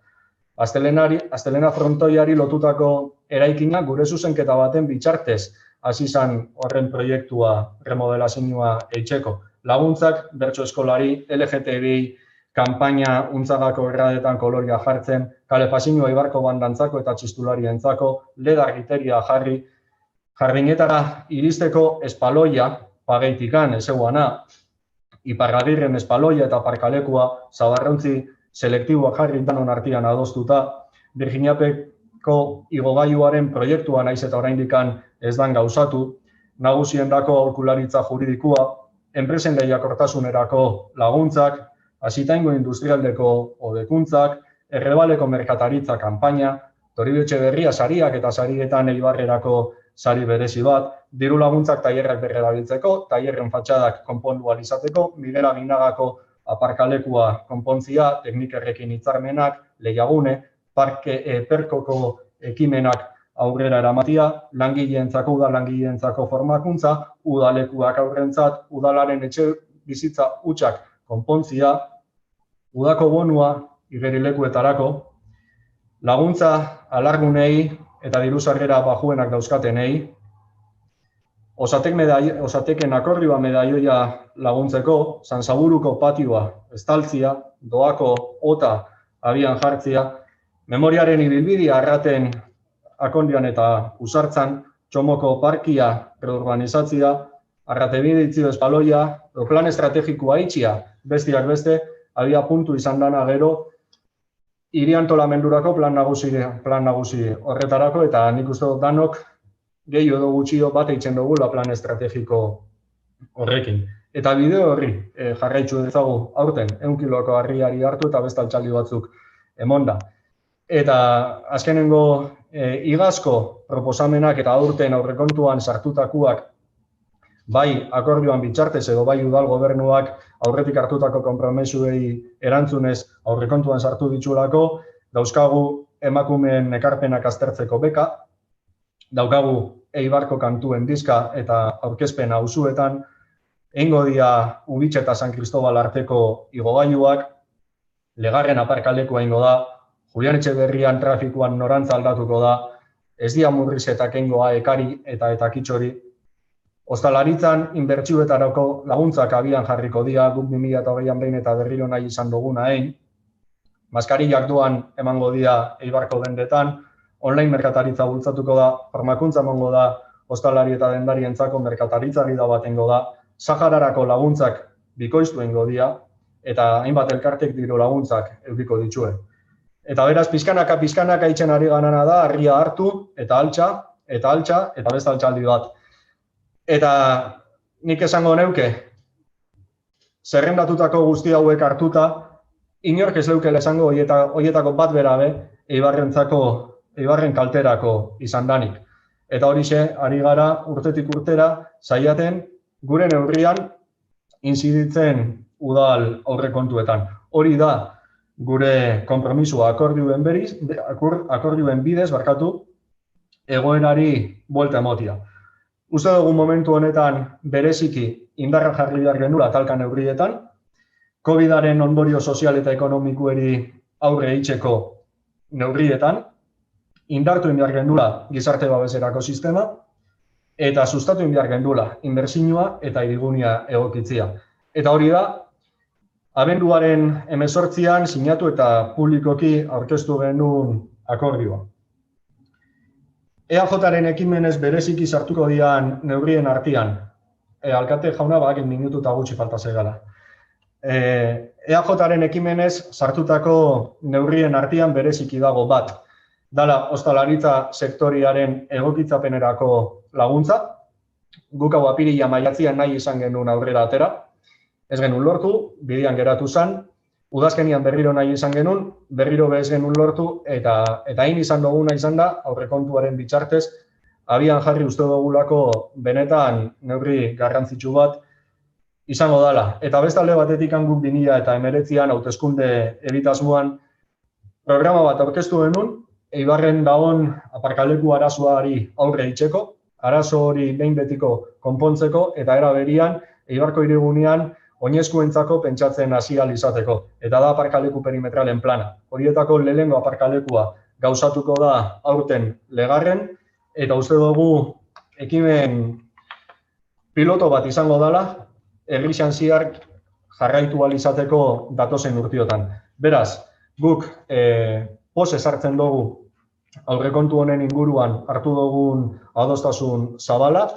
Astelena frontoiari lotutako eraikina gure zuzenketa baten bitxartez hasi zan horren proiektua remodelazioa eitzeko. Laguntzak bertso eskolari, LGTBI, kanpaina Untzagako erradetan koloria jartzen, kalefazioa Ibarko bandantzako eta txistularientzako, led argiteria jarri, jardinetara iristeko espaloia, pageitikan, ezeguana, Iparragirren espaloia eta parkalekua, Zabarrontzi selektiboak jarri danon artean adostuta, Virginiapeko igogailuaren proiektua naiz eta oraindikan ez dan gauzatu, nagusiendako aholkularitza juridikoa, enpresen lehiakortasunerako laguntzak, azitaingo industrialdeko hobekuntzak, errebaleko merkataritza kanpaina, Toribio Etxeberria sariak eta sarietan Eibarrerako sari berezi bat, diru laguntzak tailerrak berrerabiltzeko, tailerren fatxadak konpondu ahal izateko, Miguel Aginagako aparkalekua konpontzia, teknikerrekin hitzarmenak, lehiagune, perkoko ekimenak aurrera eramatia, langileentzako, udalangileentzako formakuntza, udalekuak aurrentzat, udalaren etxe bizitza hutsak konpontzia, udako bonua igerilekuetarako, laguntza alargunei eta dirusarrera bajuenak dauzkatenei, osateken akordioa medaioia laguntzeko, Sansaburuko patioa estaltzia, doako ota abian jartzia, memoriaren ibilbidea arraten akondian eta usartzan, Txomoko parkia reurbanizatzia, arratebide itzio espaloia, plan estrategikoa itxia, bestiak beste, abia puntu izan dana gero, hiri antolamendurako plan nagusi horretarako, eta nik uste dut danok gehiago edo gutxio bat eitzen dugula plan estrategiko horrekin. Eta bideo horri jarraitzu dezagu aurten, 1 kiloko harriari hartu eta beste altxaldi batzuk emonda. Eta azkenengo igazko proposamenak eta aurten aurrekontuan sartutakoak bai akordioan bitartez edo bai udal gobernuak aurretik hartutako konpromesuei erantzunez aurrekontuan sartu ditxulako, dauzkagu emakumeen ekarpenak aztertzeko beka, daukagu Eibarko kantuen diska eta aurkezpena auzuetan, egingo dira Ubitxe eta San Cristobal arteko igogailuak, Legarren aparkalekua egingo da, Julian Etxeberrian trafikoan norantza aldatuko da, ez dia murrizetak egingoa ekari eta kitxori, ostalaritzan inbertsioetarako laguntzak abian jarriko dira, guk 2008an behin eta berriro nahi izan duguna egin, maskarillak duan emango dira Eibarko dendetan, online merkataritza bultzatuko da, formakuntza emango da, ostalari eta dendarientzako merkataritza gida bat egingo da, Sahararako laguntzak bikoiztu egingo dira, eta hainbat elkartek diru laguntzak edukiko dituen. Eta beraz, pizkanaka itzen ari ganana da, harria hartu, eta altxa, eta beste altxaldi bat. Eta nik esango neuke, zerrendatutako guzti hauek hartuta, inork ez leukela esango horietako bat berabe, Eibarren kalterako izan danik. Eta horixe, ari gara urtetik urtera, saiaten gure neurrian inziditzen udal aurrekontuetan. Hori da gure konpromisua akordioen bidez, egoerari buelta emotia. Uste dugu momentu honetan bereziki indarra jarri behar genula talka neurrietan, COVID-aren ondorio sozial eta ekonomikueri aurre eitzeko neurrietan, indartu behar genula gizarte babeserako sistema, eta sustatu behar genula inbertsioa eta hirigunia egokitzia. Eta hori da, abenduaren 18an sinatu eta publikoki aurkeztu genuen akordioa. EAJaren ekimenez bereziki sartuko dian neurrien artean, alkate jauna bakin minutu eta gutxi falta zegala. EAJaren ekimenez sartutako neurrien artean bereziki dago bat, dala ostalaritza sektoriaren egokitzapenerako laguntza, guk hau apirila maiatzean nahi izan genuen aurrera atera, ez genuen lortu, bidean geratu zen, udazkenian berriro nahi izan genuen, berriro bez genuen lortu, eta hain izan duguna izan da, aurrekontuaren bitartez, abian jarri uste dugulako benetan neurri garrantzitsu bat izango dela. Eta bestalde batetik guk 2019an hauteskunde egitasmoan programa bat aurkeztu genuen, Eibarren dagoen aparkaleku arazoari aurre eitzeko, arazo hori behin betiko konpontzeko, eta era berian, Eibarko hirigunean oinezkoentzako pentsatzen hasi ahal izateko. Eta da aparkaleku perimetralen plana. Horietako lehengo aparkalekua gauzatuko da aurten Legarren, eta uste dugu ekimen piloto bat izango dela, herrixan ziar jarraitu ahal izateko datozen urtiotan. Beraz, guk poz ezartzen dugu aurrekontu honen inguruan hartu dugun adostasun zabala,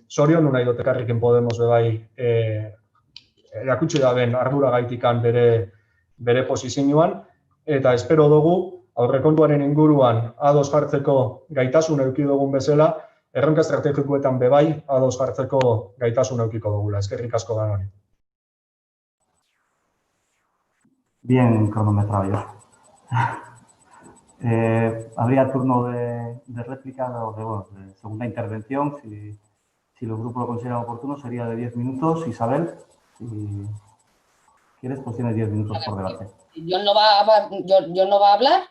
zorionu nahi dut ekarrikin Podemos bebai erakutsi daben ardura gaitikan bere bere posizioan, eta espero dugu aurrekontuaren inguruan ados jartzeko gaitasun eduki dugun bezala, erronka estrategikoetan bebai ados jartzeko gaitasun edukiko dugula. Eskerrik asko da hori. Bien cronometrado ya. Habría turno de réplica o de segunda intervención. Si los grupos lo consideran oportuno, sería de 10 minutos. Isabel, si quieres, pues tienes 10 minutos por debate. ¿John no va a hablar?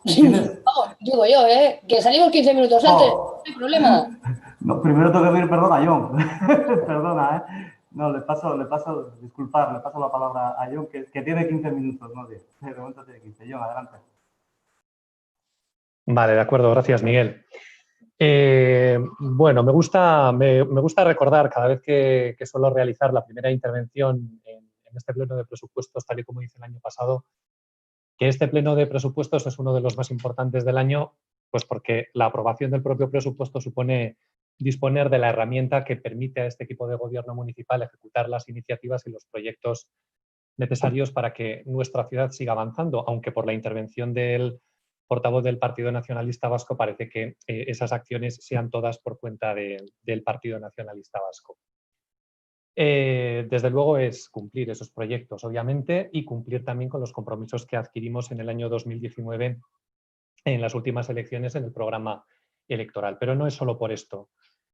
No, digo yo, que salimos 15 minutos antes, no hay problema. No, primero tengo que pedir perdón a John. Perdona, No, le paso la palabra a John, que tiene 15 minutos, no 10. De momento tiene 15. John, adelante. Vale, de acuerdo, gracias, Miguel. Bueno, me gusta recordar cada vez que suelo realizar la primera intervención en este pleno de presupuestos, tal y como hice el año pasado, que este pleno de presupuestos es uno de los más importantes del año, pues porque la aprobación del propio presupuesto supone disponer de la herramienta que permite a este equipo de gobierno municipal ejecutar las iniciativas y los proyectos necesarios para que nuestra ciudad siga avanzando, aunque por la intervención del portavoz del Partido Nacionalista Vasco parece que esas acciones sean todas por cuenta del Partido Nacionalista Vasco. Desde luego es cumplir esos proyectos, obviamente, y cumplir también con los compromisos que adquirimos en el año 2019 en las últimas elecciones en el programa electoral. Pero no es solo por esto.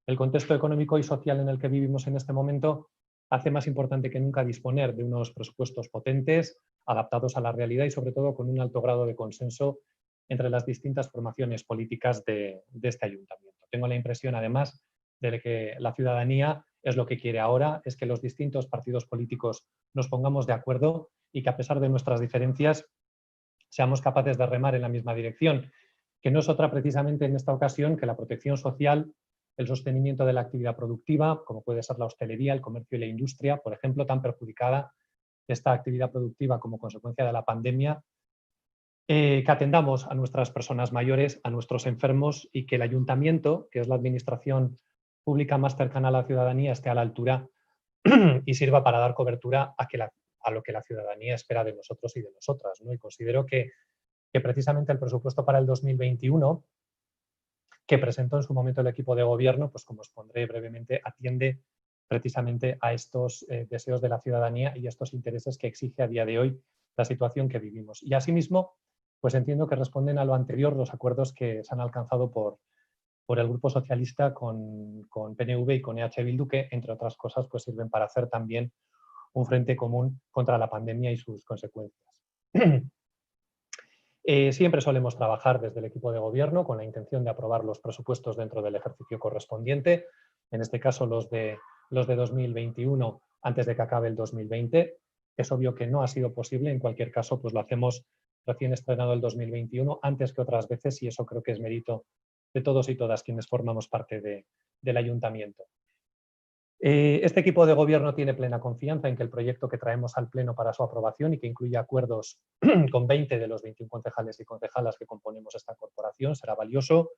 El contexto económico y social en el que vivimos en este momento hace más importante que nunca disponer de unos presupuestos potentes, adaptados a la realidad y sobre todo con un alto grado de consenso entre las distintas formaciones políticas de este ayuntamiento. Tengo la impresión, además, de que la ciudadanía es lo que quiere ahora, es que los distintos partidos políticos nos pongamos de acuerdo y que a pesar de nuestras diferencias seamos capaces de remar en la misma dirección, que no es otra precisamente en esta ocasión que la protección social, el sostenimiento de la actividad productiva, como puede ser la hostelería, el comercio y la industria, por ejemplo, tan perjudicada esta actividad productiva como consecuencia de la pandemia, que atendamos a nuestras personas mayores, a nuestros enfermos y que el ayuntamiento, que es la administración pública más cercana a la ciudadanía, esté a la altura y sirva para dar cobertura a lo que la ciudadanía espera de nosotros y de nosotras, ¿no? Y considero que precisamente el presupuesto para el 2021, que presentó en su momento el equipo de gobierno, pues como expondré brevemente, atiende precisamente a estos deseos de la ciudadanía y estos intereses que exige a día de hoy la situación que vivimos. Y asimismo, pues entiendo que responden a lo anterior los acuerdos que se han alcanzado por el Grupo Socialista con PNV y con EH Bildu, que, entre otras cosas, pues sirven para hacer también un frente común contra la pandemia y sus consecuencias. Siempre solemos trabajar desde el equipo de gobierno con la intención de aprobar los presupuestos dentro del ejercicio correspondiente, en este caso los de 2021 antes de que acabe el 2020. Es obvio que no ha sido posible, en cualquier caso pues lo hacemos recién estrenado el 2021 antes que otras veces y eso creo que es mérito de todos y todas quienes formamos parte del ayuntamiento. Este equipo de gobierno tiene plena confianza en que el proyecto que traemos al Pleno para su aprobación y que incluye acuerdos con 20 de los 21 concejales y concejalas que componemos esta corporación será valioso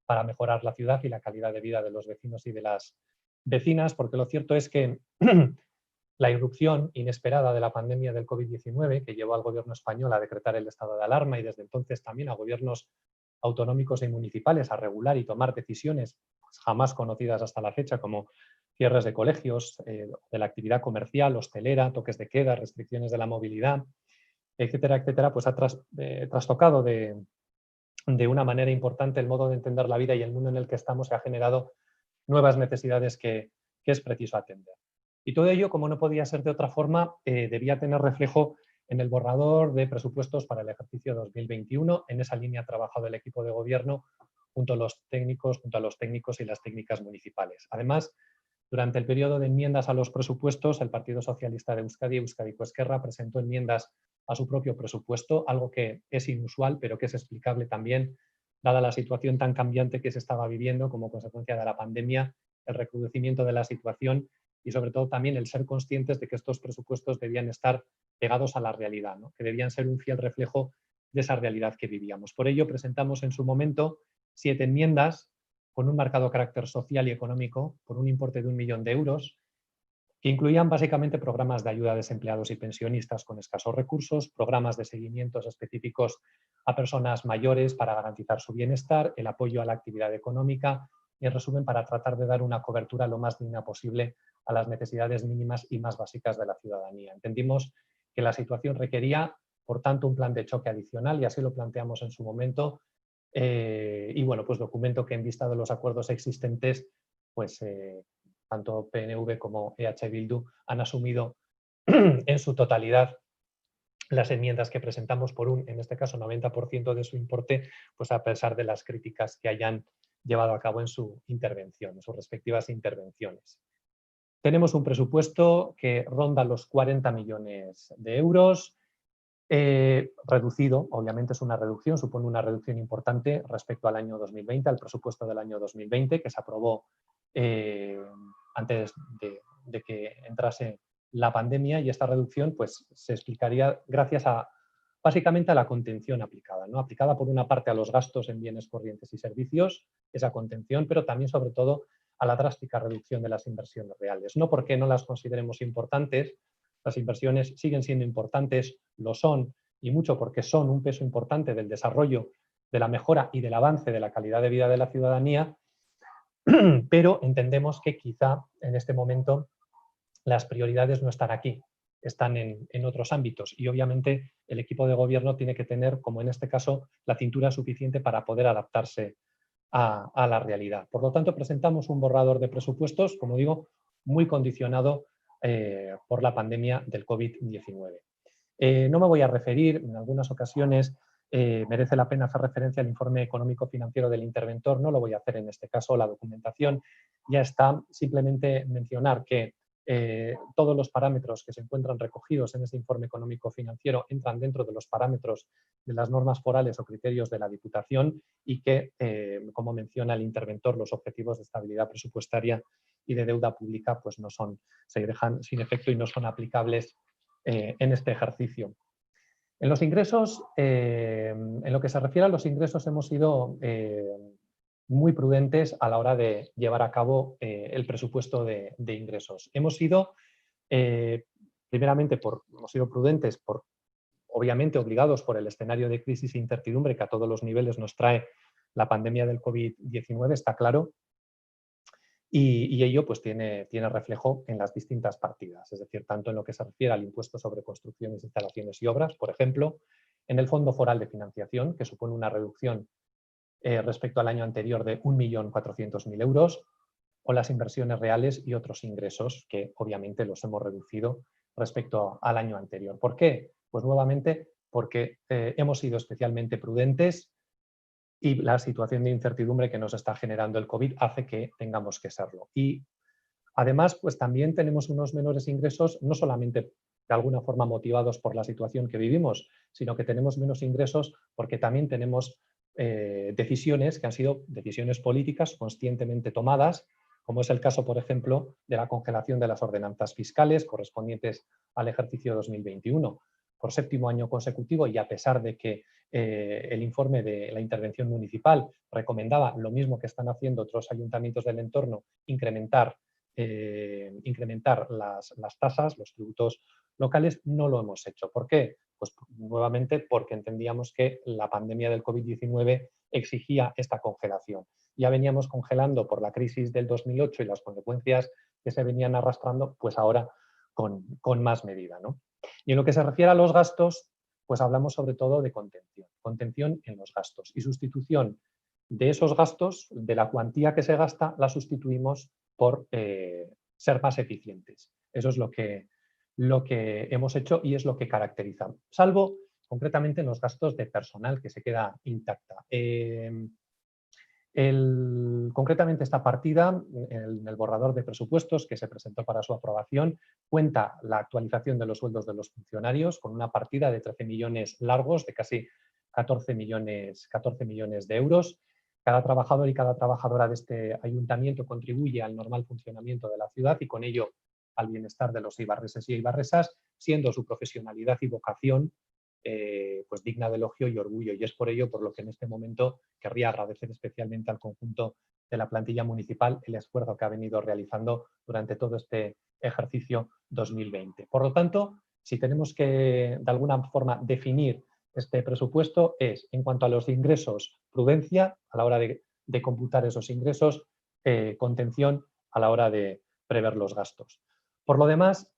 para mejorar la ciudad y la calidad de vida de los vecinos y de las vecinas, porque lo cierto es que la irrupción inesperada de la pandemia del COVID-19, que llevó al gobierno español a decretar el estado de alarma y desde entonces también a gobiernos autonómicos y municipales a regular y tomar decisiones jamás conocidas hasta la fecha, como cierres de colegios, de la actividad comercial, hostelera, toques de queda, restricciones de la movilidad, etcétera, etcétera, pues ha trastocado de una manera importante el modo de entender la vida y el mundo en el que estamos y ha generado nuevas necesidades que es preciso atender. Y todo ello, como no podía ser de otra forma, debía tener reflejo en el borrador de presupuestos para el ejercicio 2021. En esa línea ha trabajado el equipo de gobierno junto a los técnicos y las técnicas municipales. Además, durante el periodo de enmiendas a los presupuestos, el Partido Socialista de Euskadi, Euskadiko Ezkerra, presentó enmiendas a su propio presupuesto, algo que es inusual, pero que es explicable también, dada la situación tan cambiante que se estaba viviendo como consecuencia de la pandemia, el recrudecimiento de la situación y sobre todo también el ser conscientes de que estos presupuestos debían estar pegados a la realidad, ¿no? Que debían ser un fiel reflejo de esa realidad que vivíamos. Por ello, presentamos en su momento 7 enmiendas con un marcado carácter social y económico por un importe de 1 millón de euros, que incluían básicamente programas de ayuda a desempleados y pensionistas con escasos recursos, programas de seguimientos específicos a personas mayores para garantizar su bienestar, el apoyo a la actividad económica y, en resumen, para tratar de dar una cobertura lo más digna posible a las necesidades mínimas y más básicas de la ciudadanía. Entendimos que la situación requería, por tanto, un plan de choque adicional y así lo planteamos en su momento. Y bueno, pues documento que en vista de los acuerdos existentes, pues tanto PNV como EH Bildu han asumido en su totalidad las enmiendas que presentamos por en este caso, 90% de su importe, pues a pesar de las críticas que hayan llevado a cabo en su intervención, en sus respectivas intervenciones. Tenemos un presupuesto que ronda los 40 millones de euros, reducido, obviamente es una reducción, supone una reducción importante respecto al año 2020, al presupuesto del año 2020, que se aprobó antes de que entrase la pandemia, y esta reducción pues, se explicaría gracias básicamente a la contención aplicada, ¿no? Aplicada por una parte a los gastos en bienes corrientes y servicios, esa contención, pero también sobre todo a la drástica reducción de las inversiones reales. No porque no las consideremos importantes, las inversiones siguen siendo importantes, lo son, y mucho porque son un peso importante del desarrollo, de la mejora y del avance de la calidad de vida de la ciudadanía, pero entendemos que quizá en este momento las prioridades no están aquí, están en otros ámbitos, y obviamente el equipo de gobierno tiene que tener, como en este caso, la cintura suficiente para poder adaptarse a la realidad. Por lo tanto, presentamos un borrador de presupuestos, como digo, muy condicionado por la pandemia del COVID-19. No me voy a referir, en algunas ocasiones merece la pena hacer referencia al informe económico-financiero del interventor, no lo voy a hacer en este caso, la documentación ya está, simplemente mencionar que todos los parámetros que se encuentran recogidos en ese informe económico-financiero entran dentro de los parámetros de las normas forales o criterios de la Diputación y que, como menciona el interventor, los objetivos de estabilidad presupuestaria y de deuda pública pues no son, se dejan sin efecto y no son aplicables en este ejercicio. En los ingresos, en lo que se refiere a los ingresos, hemos sido muy prudentes a la hora de llevar a cabo el presupuesto de ingresos. Hemos sido, primeramente, hemos sido prudentes, obviamente obligados por el escenario de crisis e incertidumbre que a todos los niveles nos trae la pandemia del COVID-19, está claro, y ello pues tiene reflejo en las distintas partidas, es decir, tanto en lo que se refiere al impuesto sobre construcciones, instalaciones y obras, por ejemplo, en el Fondo Foral de Financiación, que supone una reducción respecto al año anterior de 1.400.000 euros, o las inversiones reales y otros ingresos que obviamente los hemos reducido respecto al año anterior. ¿Por qué? Pues nuevamente porque hemos sido especialmente prudentes y la situación de incertidumbre que nos está generando el COVID hace que tengamos que serlo. Y además, pues también tenemos unos menores ingresos, no solamente de alguna forma motivados por la situación que vivimos, sino que tenemos menos ingresos porque también tenemos decisiones que han sido decisiones políticas conscientemente tomadas, como es el caso, por ejemplo, de la congelación de las ordenanzas fiscales correspondientes al ejercicio 2021. Por séptimo año consecutivo, y a pesar de que el informe de la intervención municipal recomendaba lo mismo que están haciendo otros ayuntamientos del entorno, incrementar las tasas, los tributos locales, no lo hemos hecho. ¿Por qué? Pues nuevamente porque entendíamos que la pandemia del COVID-19 exigía esta congelación. Ya veníamos congelando por la crisis del 2008 y las consecuencias que se venían arrastrando, pues ahora con más medida, ¿no? Y en lo que se refiere a los gastos, pues hablamos sobre todo de contención en los gastos y sustitución de esos gastos, de la cuantía que se gasta, la sustituimos por ser más eficientes. Eso es lo que hemos hecho y es lo que caracteriza, salvo concretamente en los gastos de personal, que se queda intacta. Concretamente esta partida, en el borrador de presupuestos que se presentó para su aprobación, cuenta la actualización de los sueldos de los funcionarios con una partida de 13 millones largos, de casi 14 millones de euros. Cada trabajador y cada trabajadora de este ayuntamiento contribuye al normal funcionamiento de la ciudad y con ello al bienestar de los eibarreses y eibarresas, siendo su profesionalidad y vocación pues digna de elogio y orgullo. Y es por ello por lo que en este momento querría agradecer especialmente al conjunto la plantilla municipal el esfuerzo que ha venido realizando durante todo este ejercicio 2020. Por lo tanto, si tenemos que de alguna forma definir este presupuesto, es en cuanto a los ingresos, prudencia a la hora de computar esos ingresos, contención a la hora de prever los gastos. Por lo demás,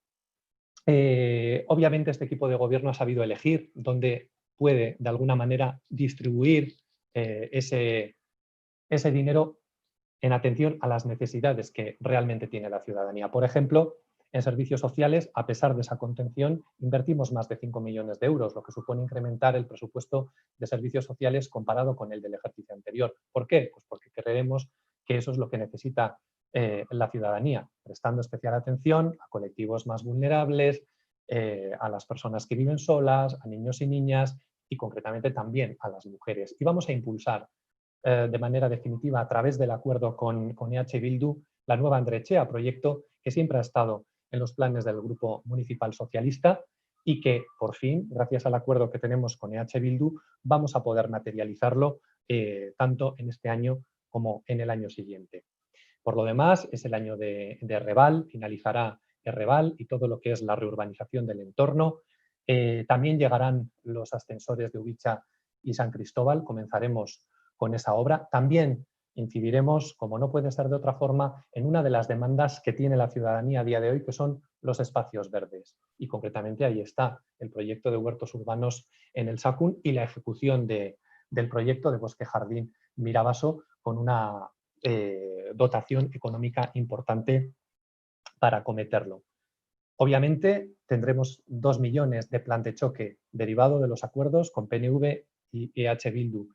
obviamente este equipo de gobierno ha sabido elegir dónde puede de alguna manera distribuir ese dinero en atención a las necesidades que realmente tiene la ciudadanía. Por ejemplo, en servicios sociales, a pesar de esa contención, invertimos más de 5 millones de euros, lo que supone incrementar el presupuesto de servicios sociales comparado con el del ejercicio anterior. ¿Por qué? Pues porque creemos que eso es lo que necesita la ciudadanía, prestando especial atención a colectivos más vulnerables, a las personas que viven solas, a niños y niñas y concretamente también a las mujeres. Y vamos a impulsar de manera definitiva a través del acuerdo con EH Bildu la nueva Andrechea, proyecto que siempre ha estado en los planes del Grupo Municipal Socialista y que por fin, gracias al acuerdo que tenemos con EH Bildu, vamos a poder materializarlo tanto en este año como en el año siguiente. Por lo demás, es el año de Reval, finalizará Reval y todo lo que es la reurbanización del entorno. También llegarán los ascensores de Ubicha y San Cristóbal, comenzaremos con esa obra. También incidiremos, como no puede ser de otra forma, en una de las demandas que tiene la ciudadanía a día de hoy, que son los espacios verdes. Y concretamente ahí está el proyecto de huertos urbanos en el Sacún y la ejecución del proyecto de Bosque Jardín Mirabaso con una dotación económica importante para acometerlo. Obviamente tendremos 2 millones de plan de choque derivado de los acuerdos con PNV y EH Bildu.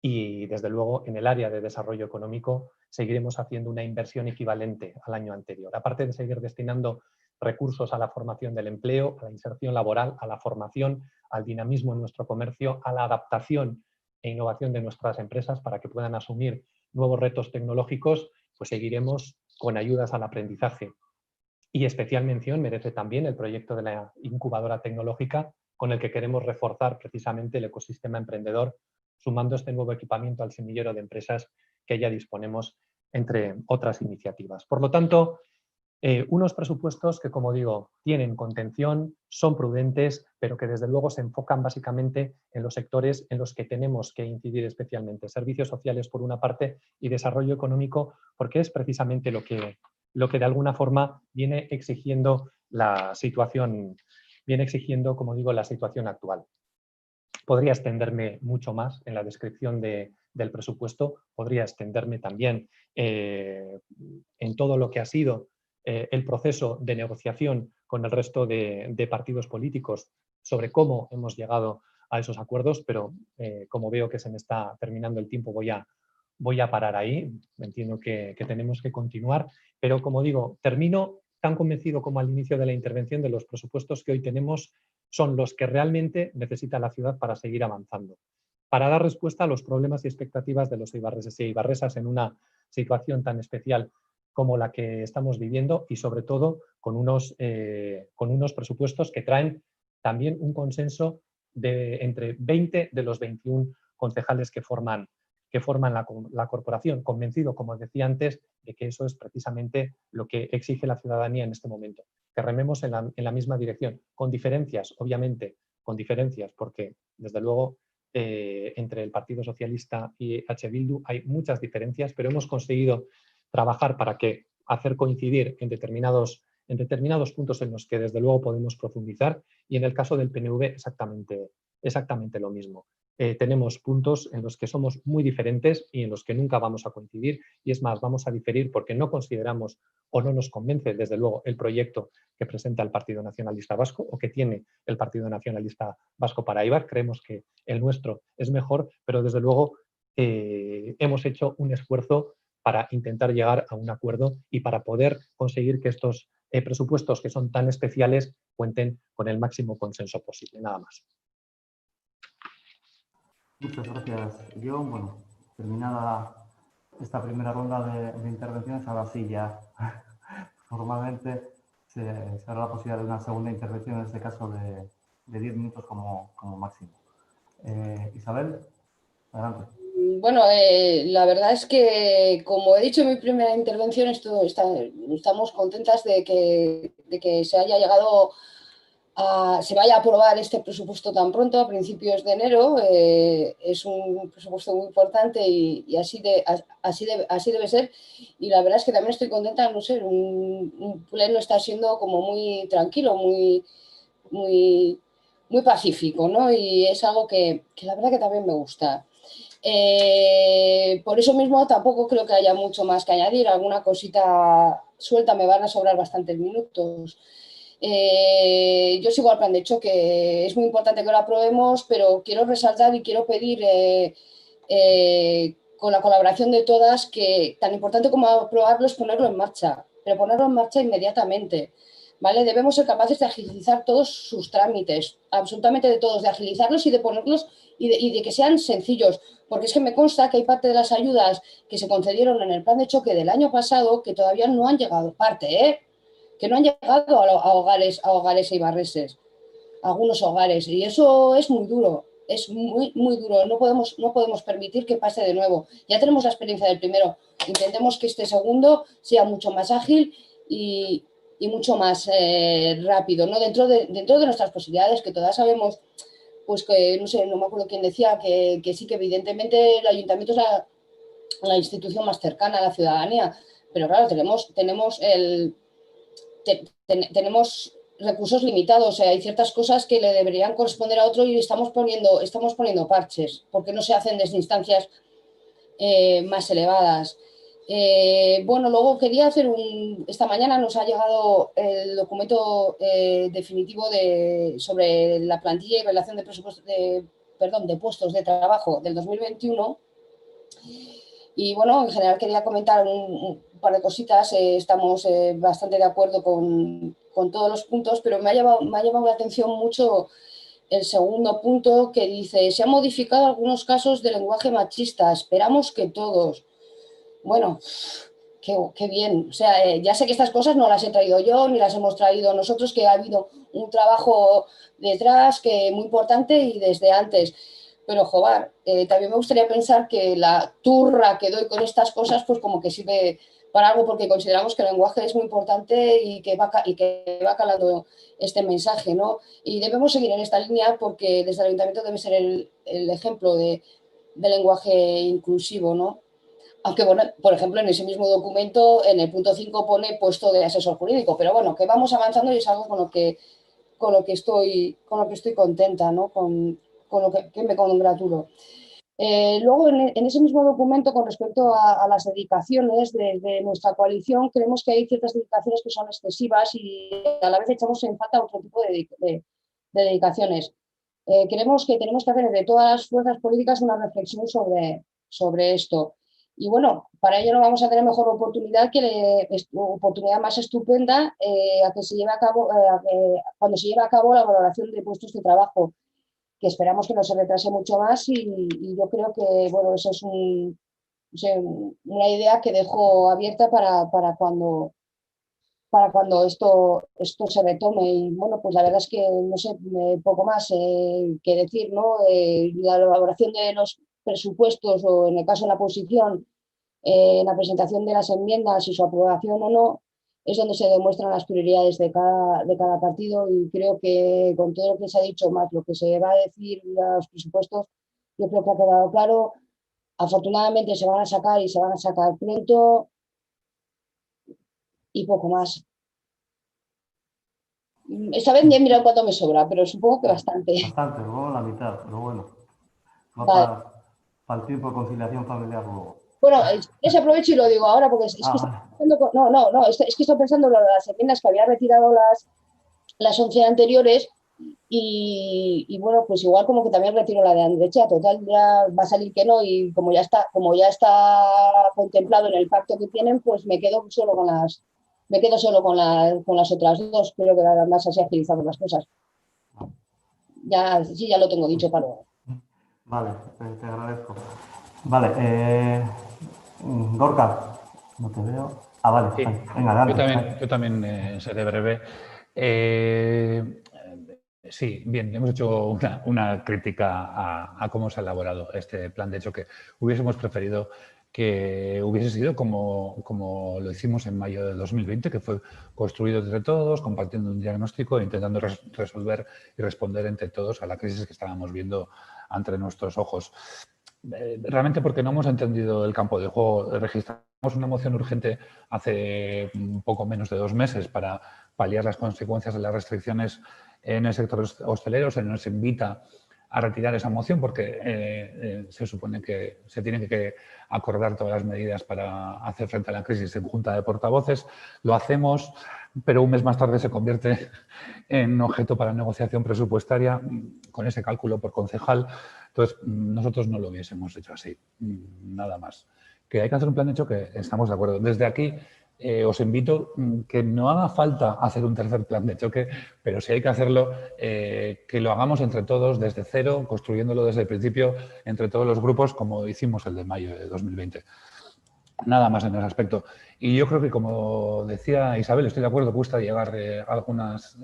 Y desde luego en el área de desarrollo económico seguiremos haciendo una inversión equivalente al año anterior. Aparte de seguir destinando recursos a la formación del empleo, a la inserción laboral, a la formación, al dinamismo en nuestro comercio, a la adaptación e innovación de nuestras empresas para que puedan asumir nuevos retos tecnológicos, pues seguiremos con ayudas al aprendizaje. Y especial mención merece también el proyecto de la incubadora tecnológica con el que queremos reforzar precisamente el ecosistema emprendedor, sumando este nuevo equipamiento al semillero de empresas que ya disponemos, entre otras iniciativas. Por lo tanto, unos presupuestos que, como digo, tienen contención, son prudentes, pero que desde luego se enfocan básicamente en los sectores en los que tenemos que incidir especialmente. Servicios sociales por una parte y desarrollo económico, porque es precisamente lo que de alguna forma viene exigiendo la situación, como digo, la situación actual. Podría extenderme mucho más en la descripción del presupuesto, podría extenderme también en todo lo que ha sido el proceso de negociación con el resto de partidos políticos sobre cómo hemos llegado a esos acuerdos, pero como veo que se me está terminando el tiempo, voy a parar ahí. Entiendo que tenemos que continuar, pero como digo, termino tan convencido como al inicio de la intervención de los presupuestos que hoy tenemos son los que realmente necesita la ciudad para seguir avanzando, para dar respuesta a los problemas y expectativas de los eibarreses y eibarresas en una situación tan especial como la que estamos viviendo y sobre todo con unos presupuestos que traen también un consenso entre 20 de los 21 concejales que forman la corporación, convencido, como decía antes, de que eso es precisamente lo que exige la ciudadanía en este momento, que rememos en la misma dirección, con diferencias, obviamente, con diferencias, porque desde luego entre el Partido Socialista y H. Bildu hay muchas diferencias, pero hemos conseguido trabajar para hacer coincidir en determinados puntos en los que desde luego podemos profundizar y en el caso del PNV exactamente lo mismo. Tenemos puntos en los que somos muy diferentes y en los que nunca vamos a coincidir y es más, vamos a diferir porque no consideramos o no nos convence desde luego el proyecto que presenta el Partido Nacionalista Vasco o que tiene el Partido Nacionalista Vasco para Eibar. Creemos que el nuestro es mejor, pero desde luego hemos hecho un esfuerzo para intentar llegar a un acuerdo y para poder conseguir que estos presupuestos que son tan especiales cuenten con el máximo consenso posible. Nada más. Muchas gracias, John. Bueno, terminada esta primera ronda de intervenciones, ahora sí ya formalmente se hará la posibilidad de una segunda intervención, en este caso de 10 minutos como máximo. Isabel, adelante. Bueno, la verdad es que, como he dicho en mi primera intervención, estamos contentas de que se haya llegado se vaya a aprobar este presupuesto tan pronto, a principios de enero. Es un presupuesto muy importante y así debe ser. Y la verdad es que también estoy contenta, no sé, un pleno está siendo como muy tranquilo, muy pacífico, ¿no? Y es algo que la verdad que también me gusta. Por eso mismo tampoco creo que haya mucho más que añadir. Alguna cosita suelta, me van a sobrar bastantes minutos. Yo sigo al plan de choque. Es muy importante que lo aprobemos, pero quiero resaltar y quiero pedir con la colaboración de todas que tan importante como aprobarlo es ponerlo en marcha, pero ponerlo en marcha inmediatamente. ¿Vale? Debemos ser capaces de agilizar todos sus trámites, absolutamente de todos, de agilizarlos y de ponerlos y de que sean sencillos, porque es que me consta que hay parte de las ayudas que se concedieron en el plan de choque del año pasado que todavía no han llegado, que no han llegado a hogares eibarreses, a algunos hogares, y eso es muy duro. Es muy, muy duro, no podemos permitir que pase de nuevo. Ya tenemos la experiencia del primero, intentemos que este segundo sea mucho más ágil y mucho más rápido, ¿no? Dentro de nuestras posibilidades, que todas sabemos, pues que, no sé, no me acuerdo quién decía, que sí, que evidentemente el ayuntamiento es la institución más cercana a la ciudadanía, pero claro, tenemos recursos limitados, hay ciertas cosas que le deberían corresponder a otro y estamos poniendo parches, porque no se hacen desde instancias más elevadas. Bueno, luego quería hacer esta mañana nos ha llegado el documento definitivo sobre la plantilla y relación de presupuestos de puestos de trabajo del 2021. Y bueno, en general quería comentar un par de cositas. Estamos bastante de acuerdo con todos los puntos, pero me ha llamado la atención mucho el segundo punto, que dice: se han modificado algunos casos de lenguaje machista, esperamos que todos. Bueno, qué bien. O sea, ya sé que estas cosas no las he traído yo, ni las hemos traído nosotros, que ha habido un trabajo detrás que muy importante y desde antes. Pero, joder, también me gustaría pensar que la turra que doy con estas cosas, pues como que sirve para algo, porque consideramos que el lenguaje es muy importante y que va calando este mensaje, ¿no? Y debemos seguir en esta línea, porque desde el ayuntamiento debe ser el ejemplo de lenguaje inclusivo, ¿no? Aunque, bueno, por ejemplo, en ese mismo documento, en el punto 5 pone puesto de asesor jurídico, pero bueno, que vamos avanzando y es algo con lo que estoy contenta, ¿no? Con lo que me congratulo. Luego, en ese mismo documento, con respecto a las dedicaciones de nuestra coalición, creemos que hay ciertas dedicaciones que son excesivas y a la vez echamos en falta otro tipo de dedicaciones. Creemos que tenemos que hacer desde todas las fuerzas políticas una reflexión sobre esto. Y bueno, para ello no vamos a tener mejor oportunidad oportunidad más estupenda a que se lleve a cabo cuando se lleve a cabo la valoración de puestos de trabajo, que esperamos que no se retrase mucho más y yo creo que, bueno, eso es una idea que dejo abierta para cuando esto se retome. Y bueno, pues la verdad es que no sé, poco más que decir, ¿no? La elaboración de los presupuestos, o en el caso de la posición, la presentación de las enmiendas y su aprobación o no, es donde se demuestran las prioridades de cada partido, y creo que con todo lo que se ha dicho, más lo que se va a decir en los presupuestos, yo creo que ha quedado claro. Afortunadamente se van a sacar y se van a sacar pronto, y poco más. Esta vez ni he mirado cuánto me sobra, pero supongo que bastante. Bastante, luego la mitad, pero bueno. Va Vale. para el tiempo de conciliación familiar luego. Bueno, aprovecho y lo digo ahora, porque es que estoy pensando, es que estoy pensando en las enmiendas que había retirado las 11 anteriores y bueno, pues igual como que también retiro la de Andrechea. Total, ya va a salir que no, y como ya está contemplado en el pacto que tienen, pues me quedo solo con las otras dos. Creo que además así agilizamos las cosas. Ya lo tengo dicho para luego. Vale, te agradezco. Vale, Gorka, no te veo. Ah, vale, sí. Venga, dale. Yo también seré breve. Sí, bien, hemos hecho una crítica a cómo se ha elaborado este plan de choque. Hubiésemos preferido que hubiese sido como lo hicimos en mayo de 2020, que fue construido entre todos, compartiendo un diagnóstico e intentando resolver y responder entre todos a la crisis que estábamos viendo ante nuestros ojos. Realmente porque no hemos entendido el campo de juego. Registramos una moción urgente hace un poco menos de 2 meses para paliar las consecuencias de las restricciones en el sector hostelero. Se nos invita a retirar esa moción porque se supone que se tienen que acordar todas las medidas para hacer frente a la crisis en junta de portavoces. Lo hacemos, pero un mes más tarde se convierte en objeto para negociación presupuestaria con ese cálculo por concejal. Entonces, nosotros no lo hubiésemos hecho así, nada más. Que hay que hacer un plan de choque, estamos de acuerdo. Desde aquí os invito que no haga falta hacer un tercer plan de choque, pero si hay que hacerlo, que lo hagamos entre todos desde cero, construyéndolo desde el principio entre todos los grupos, como hicimos el de mayo de 2020. Nada más en ese aspecto. Y yo creo que, como decía Isabel, estoy de acuerdo, cuesta llegar algunas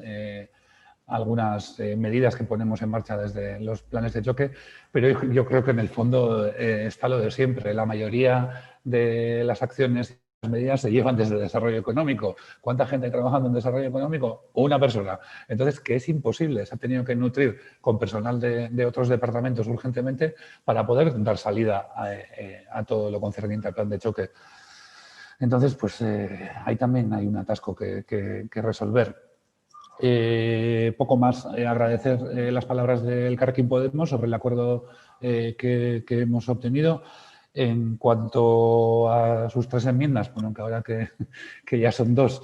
medidas que ponemos en marcha desde los planes de choque, pero yo creo que en el fondo está lo de siempre. La mayoría de las acciones y las medidas se llevan desde el desarrollo económico. ¿Cuánta gente hay trabajando en desarrollo económico? Una persona. Entonces, que es imposible, se ha tenido que nutrir con personal de otros departamentos urgentemente para poder dar salida a todo lo concerniente al plan de choque. Entonces, pues ahí también hay un atasco que resolver. Poco más, agradecer las palabras del Elkarrekin Podemos sobre el acuerdo que hemos obtenido. En cuanto a sus 3 enmiendas, bueno, que ahora que ya son 2,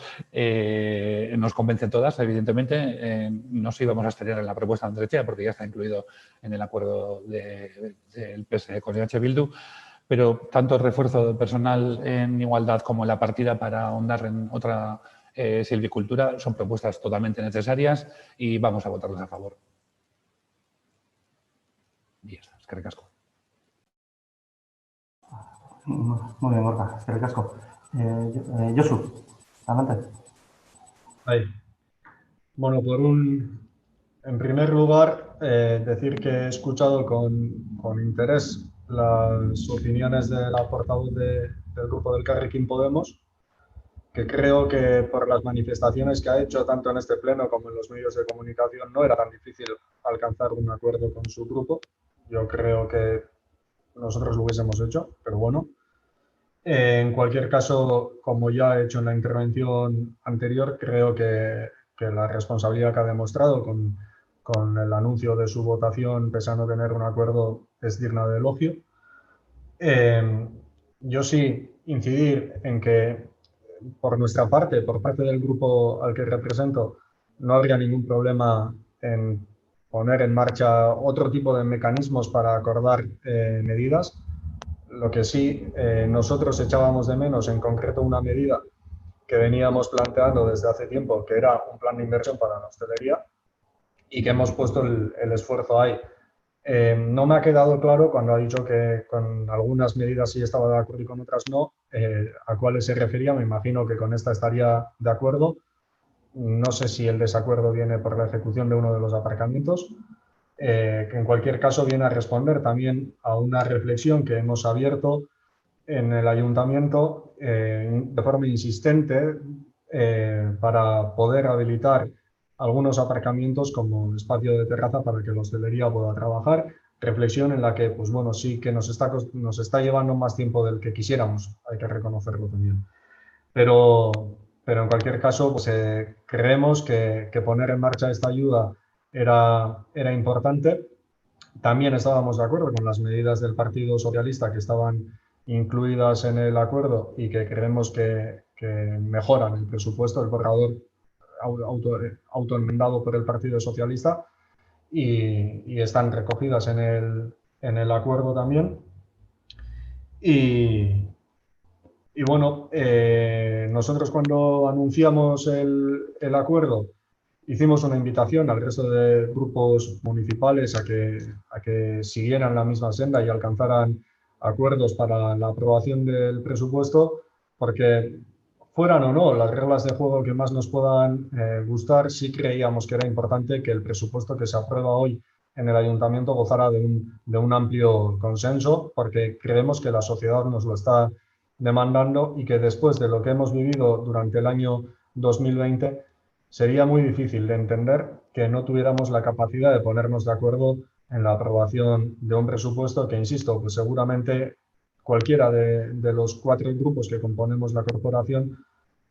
nos convencen todas, evidentemente. No nos íbamos a abstener en la propuesta de Andrechea porque ya está incluido en el acuerdo del PSE con EH Bildu, pero tanto el refuerzo de personal en igualdad como la partida para ahondar en otra silvicultura son propuestas totalmente necesarias y vamos a votarlas a favor. Y ya está, eskerrik asko. Muy bien, Gorka, eskerrik asko. Josu, adelante. Ahí. Bueno, en primer lugar, decir que he escuchado con interés las opiniones de la portavoz del grupo del Elkarrekin Podemos, que creo que por las manifestaciones que ha hecho tanto en este pleno como en los medios de comunicación no era tan difícil alcanzar un acuerdo con su grupo. Yo creo que nosotros lo hubiésemos hecho, pero bueno. En cualquier caso, como ya he hecho en la intervención anterior, creo que la responsabilidad que ha demostrado con el anuncio de su votación, pese a no tener un acuerdo, es digna de elogio. Yo sí incidir en que, por nuestra parte, por parte del grupo al que represento, no habría ningún problema en poner en marcha otro tipo de mecanismos para acordar medidas. Lo que sí, nosotros echábamos de menos, en concreto, una medida que veníamos planteando desde hace tiempo, que era un plan de inversión para la hostelería y que hemos puesto el esfuerzo ahí. No me ha quedado claro cuando ha dicho que con algunas medidas sí estaba de acuerdo y con otras no, a cuáles se refería. Me imagino que con esta estaría de acuerdo. No sé si el desacuerdo viene por la ejecución de uno de los aparcamientos, que en cualquier caso viene a responder también a una reflexión que hemos abierto en el ayuntamiento de forma insistente para poder habilitar algunos aparcamientos como espacio de terraza para que la hostelería pueda trabajar. Reflexión en la que, pues bueno, sí que nos está llevando más tiempo del que quisiéramos, hay que reconocerlo también. Pero en cualquier caso, pues, creemos que poner en marcha esta ayuda era importante. También estábamos de acuerdo con las medidas del Partido Socialista que estaban incluidas en el acuerdo y que creemos que mejoran el presupuesto, el borrador autoenmendado por el Partido Socialista, y están recogidas en el acuerdo también. Y bueno, nosotros cuando anunciamos el acuerdo hicimos una invitación al resto de grupos municipales a que siguieran la misma senda y alcanzaran acuerdos para la aprobación del presupuesto, porque fueran o no las reglas de juego que más nos puedan gustar, sí creíamos que era importante que el presupuesto que se aprueba hoy en el Ayuntamiento gozara de un amplio consenso, porque creemos que la sociedad nos lo está demandando y que después de lo que hemos vivido durante el año 2020 sería muy difícil de entender que no tuviéramos la capacidad de ponernos de acuerdo en la aprobación de un presupuesto que, insisto, pues seguramente cualquiera de los 4 grupos que componemos la corporación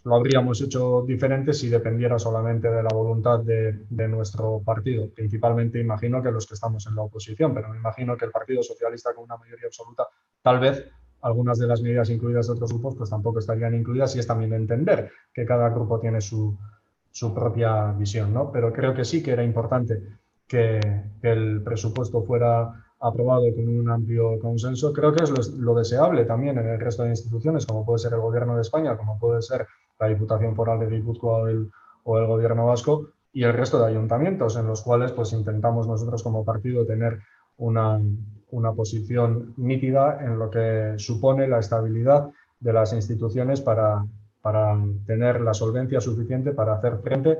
lo habríamos hecho diferente si dependiera solamente de la voluntad de nuestro partido. Principalmente imagino que los que estamos en la oposición, pero me imagino que el Partido Socialista con una mayoría absoluta, tal vez algunas de las medidas incluidas de otros grupos pues tampoco estarían incluidas, y es también entender que cada grupo tiene su propia visión, ¿no? Pero creo que sí que era importante que el presupuesto fuera aprobado con un amplio consenso. Creo que es lo deseable también en el resto de instituciones, como puede ser el Gobierno de España, como puede ser la Diputación Foral de Guipúzcoa o el Gobierno vasco, y el resto de ayuntamientos, en los cuales pues intentamos nosotros como partido tener una posición nítida en lo que supone la estabilidad de las instituciones para tener la solvencia suficiente para hacer frente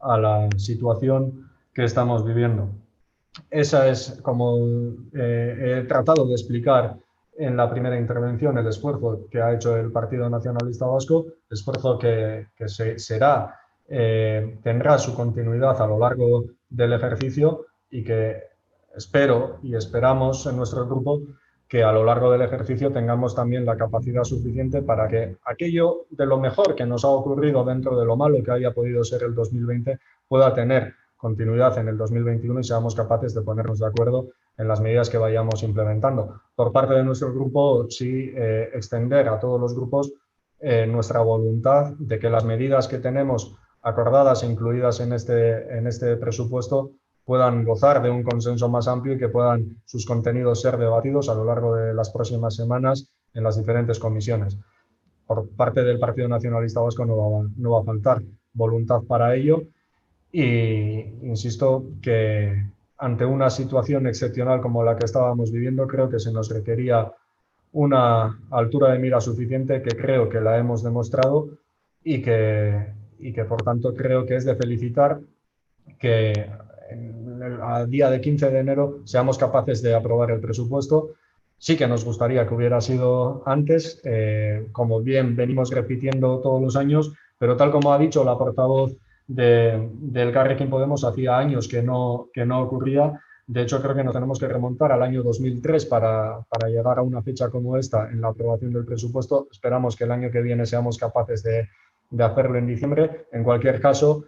a la situación que estamos viviendo. Esa es, como he tratado de explicar en la primera intervención, el esfuerzo que ha hecho el Partido Nacionalista Vasco, esfuerzo que tendrá su continuidad a lo largo del ejercicio, y que espero y esperamos en nuestro grupo que a lo largo del ejercicio tengamos también la capacidad suficiente para que aquello de lo mejor que nos ha ocurrido dentro de lo malo que haya podido ser el 2020 pueda tener continuidad en el 2021 y seamos capaces de ponernos de acuerdo en las medidas que vayamos implementando. Por parte de nuestro grupo, sí extender a todos los grupos nuestra voluntad de que las medidas que tenemos acordadas e incluidas en este presupuesto puedan gozar de un consenso más amplio y que puedan sus contenidos ser debatidos a lo largo de las próximas semanas en las diferentes comisiones. Por parte del Partido Nacionalista Vasco no va a faltar voluntad para ello, y insisto que ante una situación excepcional como la que estábamos viviendo, creo que se nos requería una altura de mira suficiente, que creo que la hemos demostrado, y que por tanto creo que es de felicitar que al día de 15 de enero seamos capaces de aprobar el presupuesto. Sí que nos gustaría que hubiera sido antes, como bien venimos repitiendo todos los años, pero tal como ha dicho la portavoz del Elkarrekin Podemos, hacía años que no ocurría. De hecho, creo que nos tenemos que remontar al año 2003 para llegar a una fecha como esta en la aprobación del presupuesto. Esperamos que el año que viene seamos capaces de hacerlo en diciembre. En cualquier caso,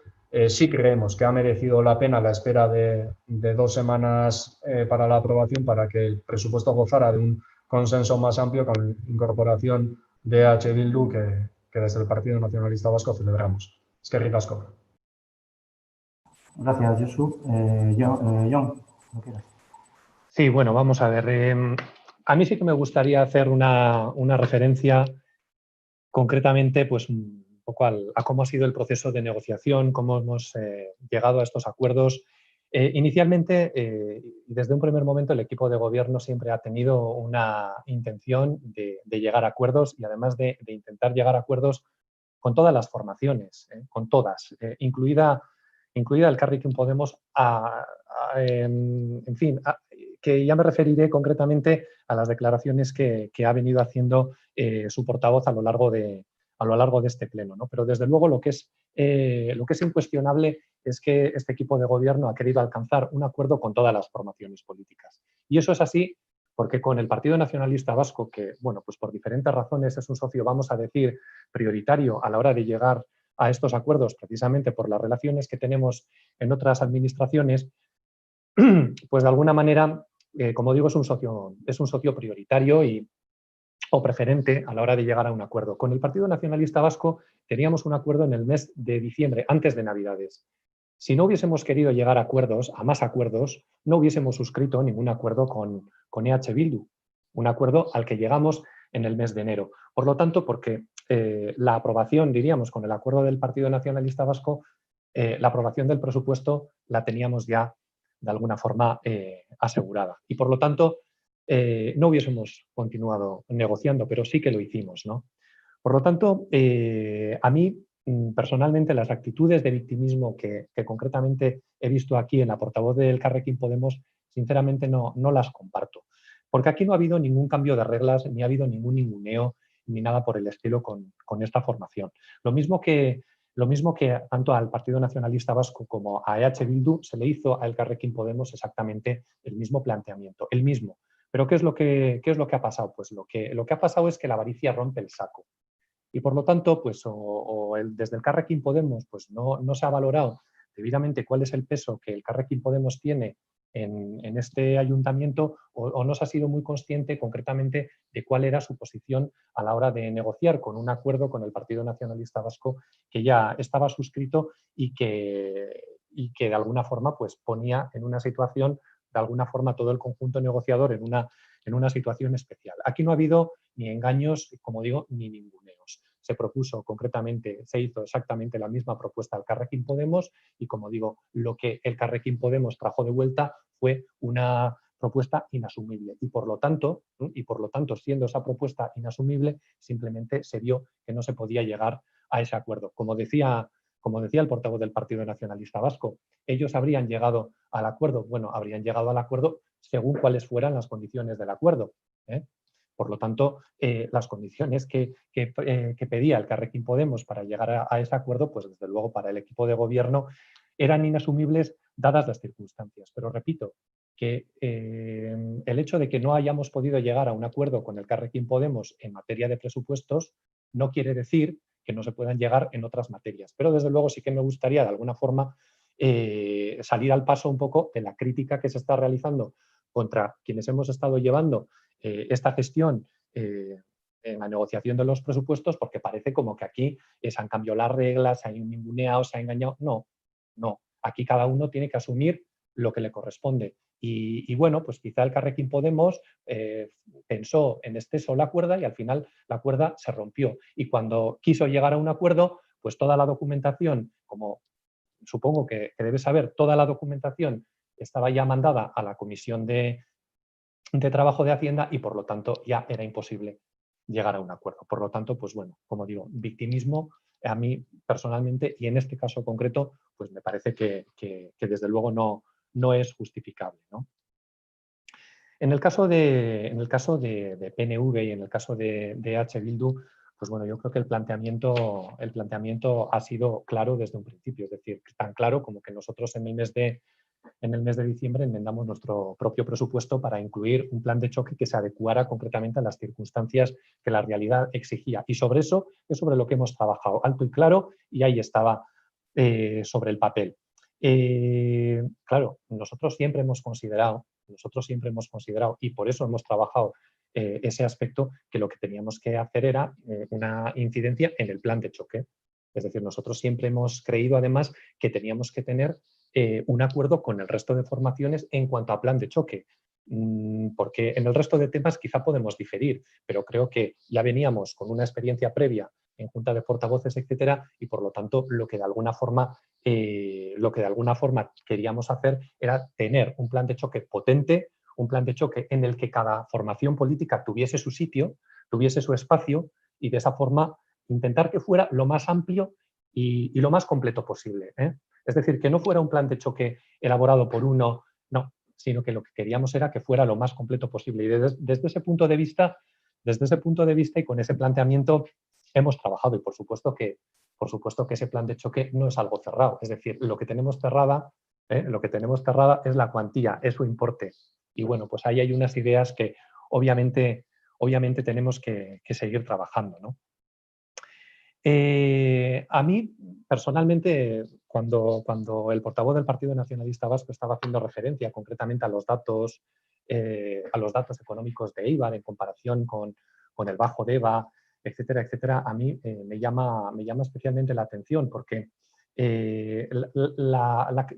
sí creemos que ha merecido la pena la espera de 2 semanas para la aprobación, para que el presupuesto gozara de un consenso más amplio, con la incorporación de EH Bildu que desde el Partido Nacionalista Vasco celebramos. Eskerrik asko. Gracias, Josu. Jon, como quieras. Sí, bueno, vamos a ver. A mí sí que me gustaría hacer una referencia concretamente, pues un poco a cómo ha sido el proceso de negociación, cómo hemos llegado a estos acuerdos. Inicialmente, y desde un primer momento, el equipo de gobierno siempre ha tenido una intención de llegar a acuerdos, y además de intentar llegar a acuerdos con todas las formaciones, con todas, incluida Elkarrekin Podemos, en fin, que ya me referiré concretamente a las declaraciones que ha venido haciendo su portavoz a lo largo de este pleno, ¿no? Pero desde luego lo que es incuestionable es que este equipo de gobierno ha querido alcanzar un acuerdo con todas las formaciones políticas. Y eso es así porque con el Partido Nacionalista Vasco, que, bueno, pues por diferentes razones es un socio, vamos a decir, prioritario a la hora de llegar a estos acuerdos, precisamente por las relaciones que tenemos en otras administraciones, pues de alguna manera, como digo, es un socio prioritario o preferente a la hora de llegar a un acuerdo. Con el Partido Nacionalista Vasco teníamos un acuerdo en el mes de diciembre, antes de Navidades. Si no hubiésemos querido llegar a más acuerdos, no hubiésemos suscrito ningún acuerdo con EH Bildu, un acuerdo al que llegamos en el mes de enero. Por lo tanto, porque la aprobación, diríamos, con el acuerdo del Partido Nacionalista Vasco, la aprobación del presupuesto la teníamos ya de alguna forma asegurada. Y por lo tanto, no hubiésemos continuado negociando, pero sí que lo hicimos, ¿no? Por lo tanto, a mí personalmente las actitudes de victimismo que concretamente he visto aquí en la portavoz del Elkarrekin Podemos, sinceramente no las comparto. Porque aquí no ha habido ningún cambio de reglas, ni ha habido ningún ninguneo, ni nada por el estilo con esta formación. Lo mismo que tanto al Partido Nacionalista Vasco como a EH Bildu se le hizo a Elkarrekin Podemos exactamente el mismo planteamiento, el mismo. Pero ¿qué es lo que ha pasado? Pues lo que ha pasado es que la avaricia rompe el saco. Y por lo tanto, pues desde el Elkarrekin Podemos pues no se ha valorado debidamente cuál es el peso que el Elkarrekin Podemos tiene en este ayuntamiento o no se ha sido muy consciente concretamente de cuál era su posición a la hora de negociar con un acuerdo con el Partido Nacionalista Vasco que ya estaba suscrito y que de alguna forma pues ponía en una situación, de alguna forma todo el conjunto negociador en una situación especial. Aquí no ha habido ni engaños, como digo, ni ninguneos. Se propuso concretamente, se hizo exactamente la misma propuesta al Elkarrekin Podemos y, como digo, lo que el Elkarrekin Podemos trajo de vuelta fue una propuesta inasumible y por lo tanto, siendo esa propuesta inasumible, simplemente se vio que no se podía llegar a ese acuerdo. Como decía el portavoz del Partido Nacionalista Vasco, ellos habrían llegado al acuerdo, bueno, habrían llegado al acuerdo según cuáles fueran las condiciones del acuerdo. Por lo tanto, las condiciones que pedía el Elkarrekin Podemos para llegar a ese acuerdo, pues desde luego para el equipo de gobierno eran inasumibles dadas las circunstancias. Pero repito, que el hecho de que no hayamos podido llegar a un acuerdo con el Elkarrekin Podemos en materia de presupuestos no quiere decir que no se puedan llegar en otras materias. Pero desde luego sí que me gustaría de alguna forma salir al paso un poco de la crítica que se está realizando contra quienes hemos estado llevando esta gestión en la negociación de los presupuestos, porque parece como que aquí se han cambiado las reglas, se han ninguneado, se ha engañado. No. Aquí cada uno tiene que asumir lo que le corresponde. Y bueno, pues quizá el Elkarrekin Podemos pensó en exceso la cuerda y al final la cuerda se rompió. Y cuando quiso llegar a un acuerdo, pues toda la documentación, como supongo que debe saber, toda la documentación estaba ya mandada a la Comisión de Trabajo de Hacienda y por lo tanto ya era imposible llegar a un acuerdo. Por lo tanto, pues bueno, como digo, victimismo a mí personalmente y en este caso concreto, pues me parece que desde luego no es justificable, ¿no? En el caso de PNV y en el caso de EH Bildu, pues bueno, yo creo que el planteamiento ha sido claro desde un principio, es decir, tan claro como que nosotros en el mes de diciembre enmendamos nuestro propio presupuesto para incluir un plan de choque que se adecuara concretamente a las circunstancias que la realidad exigía. Y sobre eso es sobre lo que hemos trabajado, alto y claro, y ahí estaba sobre el papel. Claro, nosotros siempre hemos considerado, y por eso hemos trabajado ese aspecto, que lo que teníamos que hacer era una incidencia en el plan de choque. Es decir, nosotros siempre hemos creído además que teníamos que tener un acuerdo con el resto de formaciones en cuanto a plan de choque, porque en el resto de temas quizá podemos diferir, pero creo que ya veníamos con una experiencia previa en junta de portavoces, etcétera, y por lo tanto lo que de alguna forma queríamos hacer era tener un plan de choque potente, un plan de choque en el que cada formación política tuviese su sitio, tuviese su espacio y de esa forma intentar que fuera lo más amplio y lo más completo posible. Es decir, que no fuera un plan de choque elaborado por uno, no, sino que lo que queríamos era que fuera lo más completo posible. Y desde ese punto de vista y con ese planteamiento hemos trabajado y por supuesto que ese plan de choque no es algo cerrado. Es decir, lo que tenemos cerrada es la cuantía, es su importe. Y bueno, pues ahí hay unas ideas que obviamente tenemos que seguir trabajando, ¿no? A mí, personalmente, cuando el portavoz del Partido Nacionalista Vasco estaba haciendo referencia concretamente a los datos económicos de EIBAR en comparación con el bajo DEVA, etcétera, etcétera, a mí me llama especialmente la atención porque la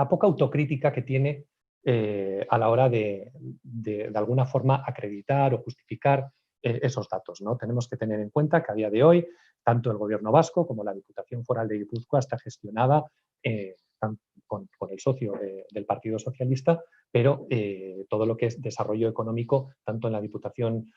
poca autocrítica que tiene a la hora de alguna forma acreditar o justificar esos datos, ¿no? Tenemos que tener en cuenta que a día de hoy tanto el Gobierno vasco como la Diputación Foral de Guipúzcoa está gestionada con el socio del Partido Socialista, pero todo lo que es desarrollo económico, tanto en la Diputación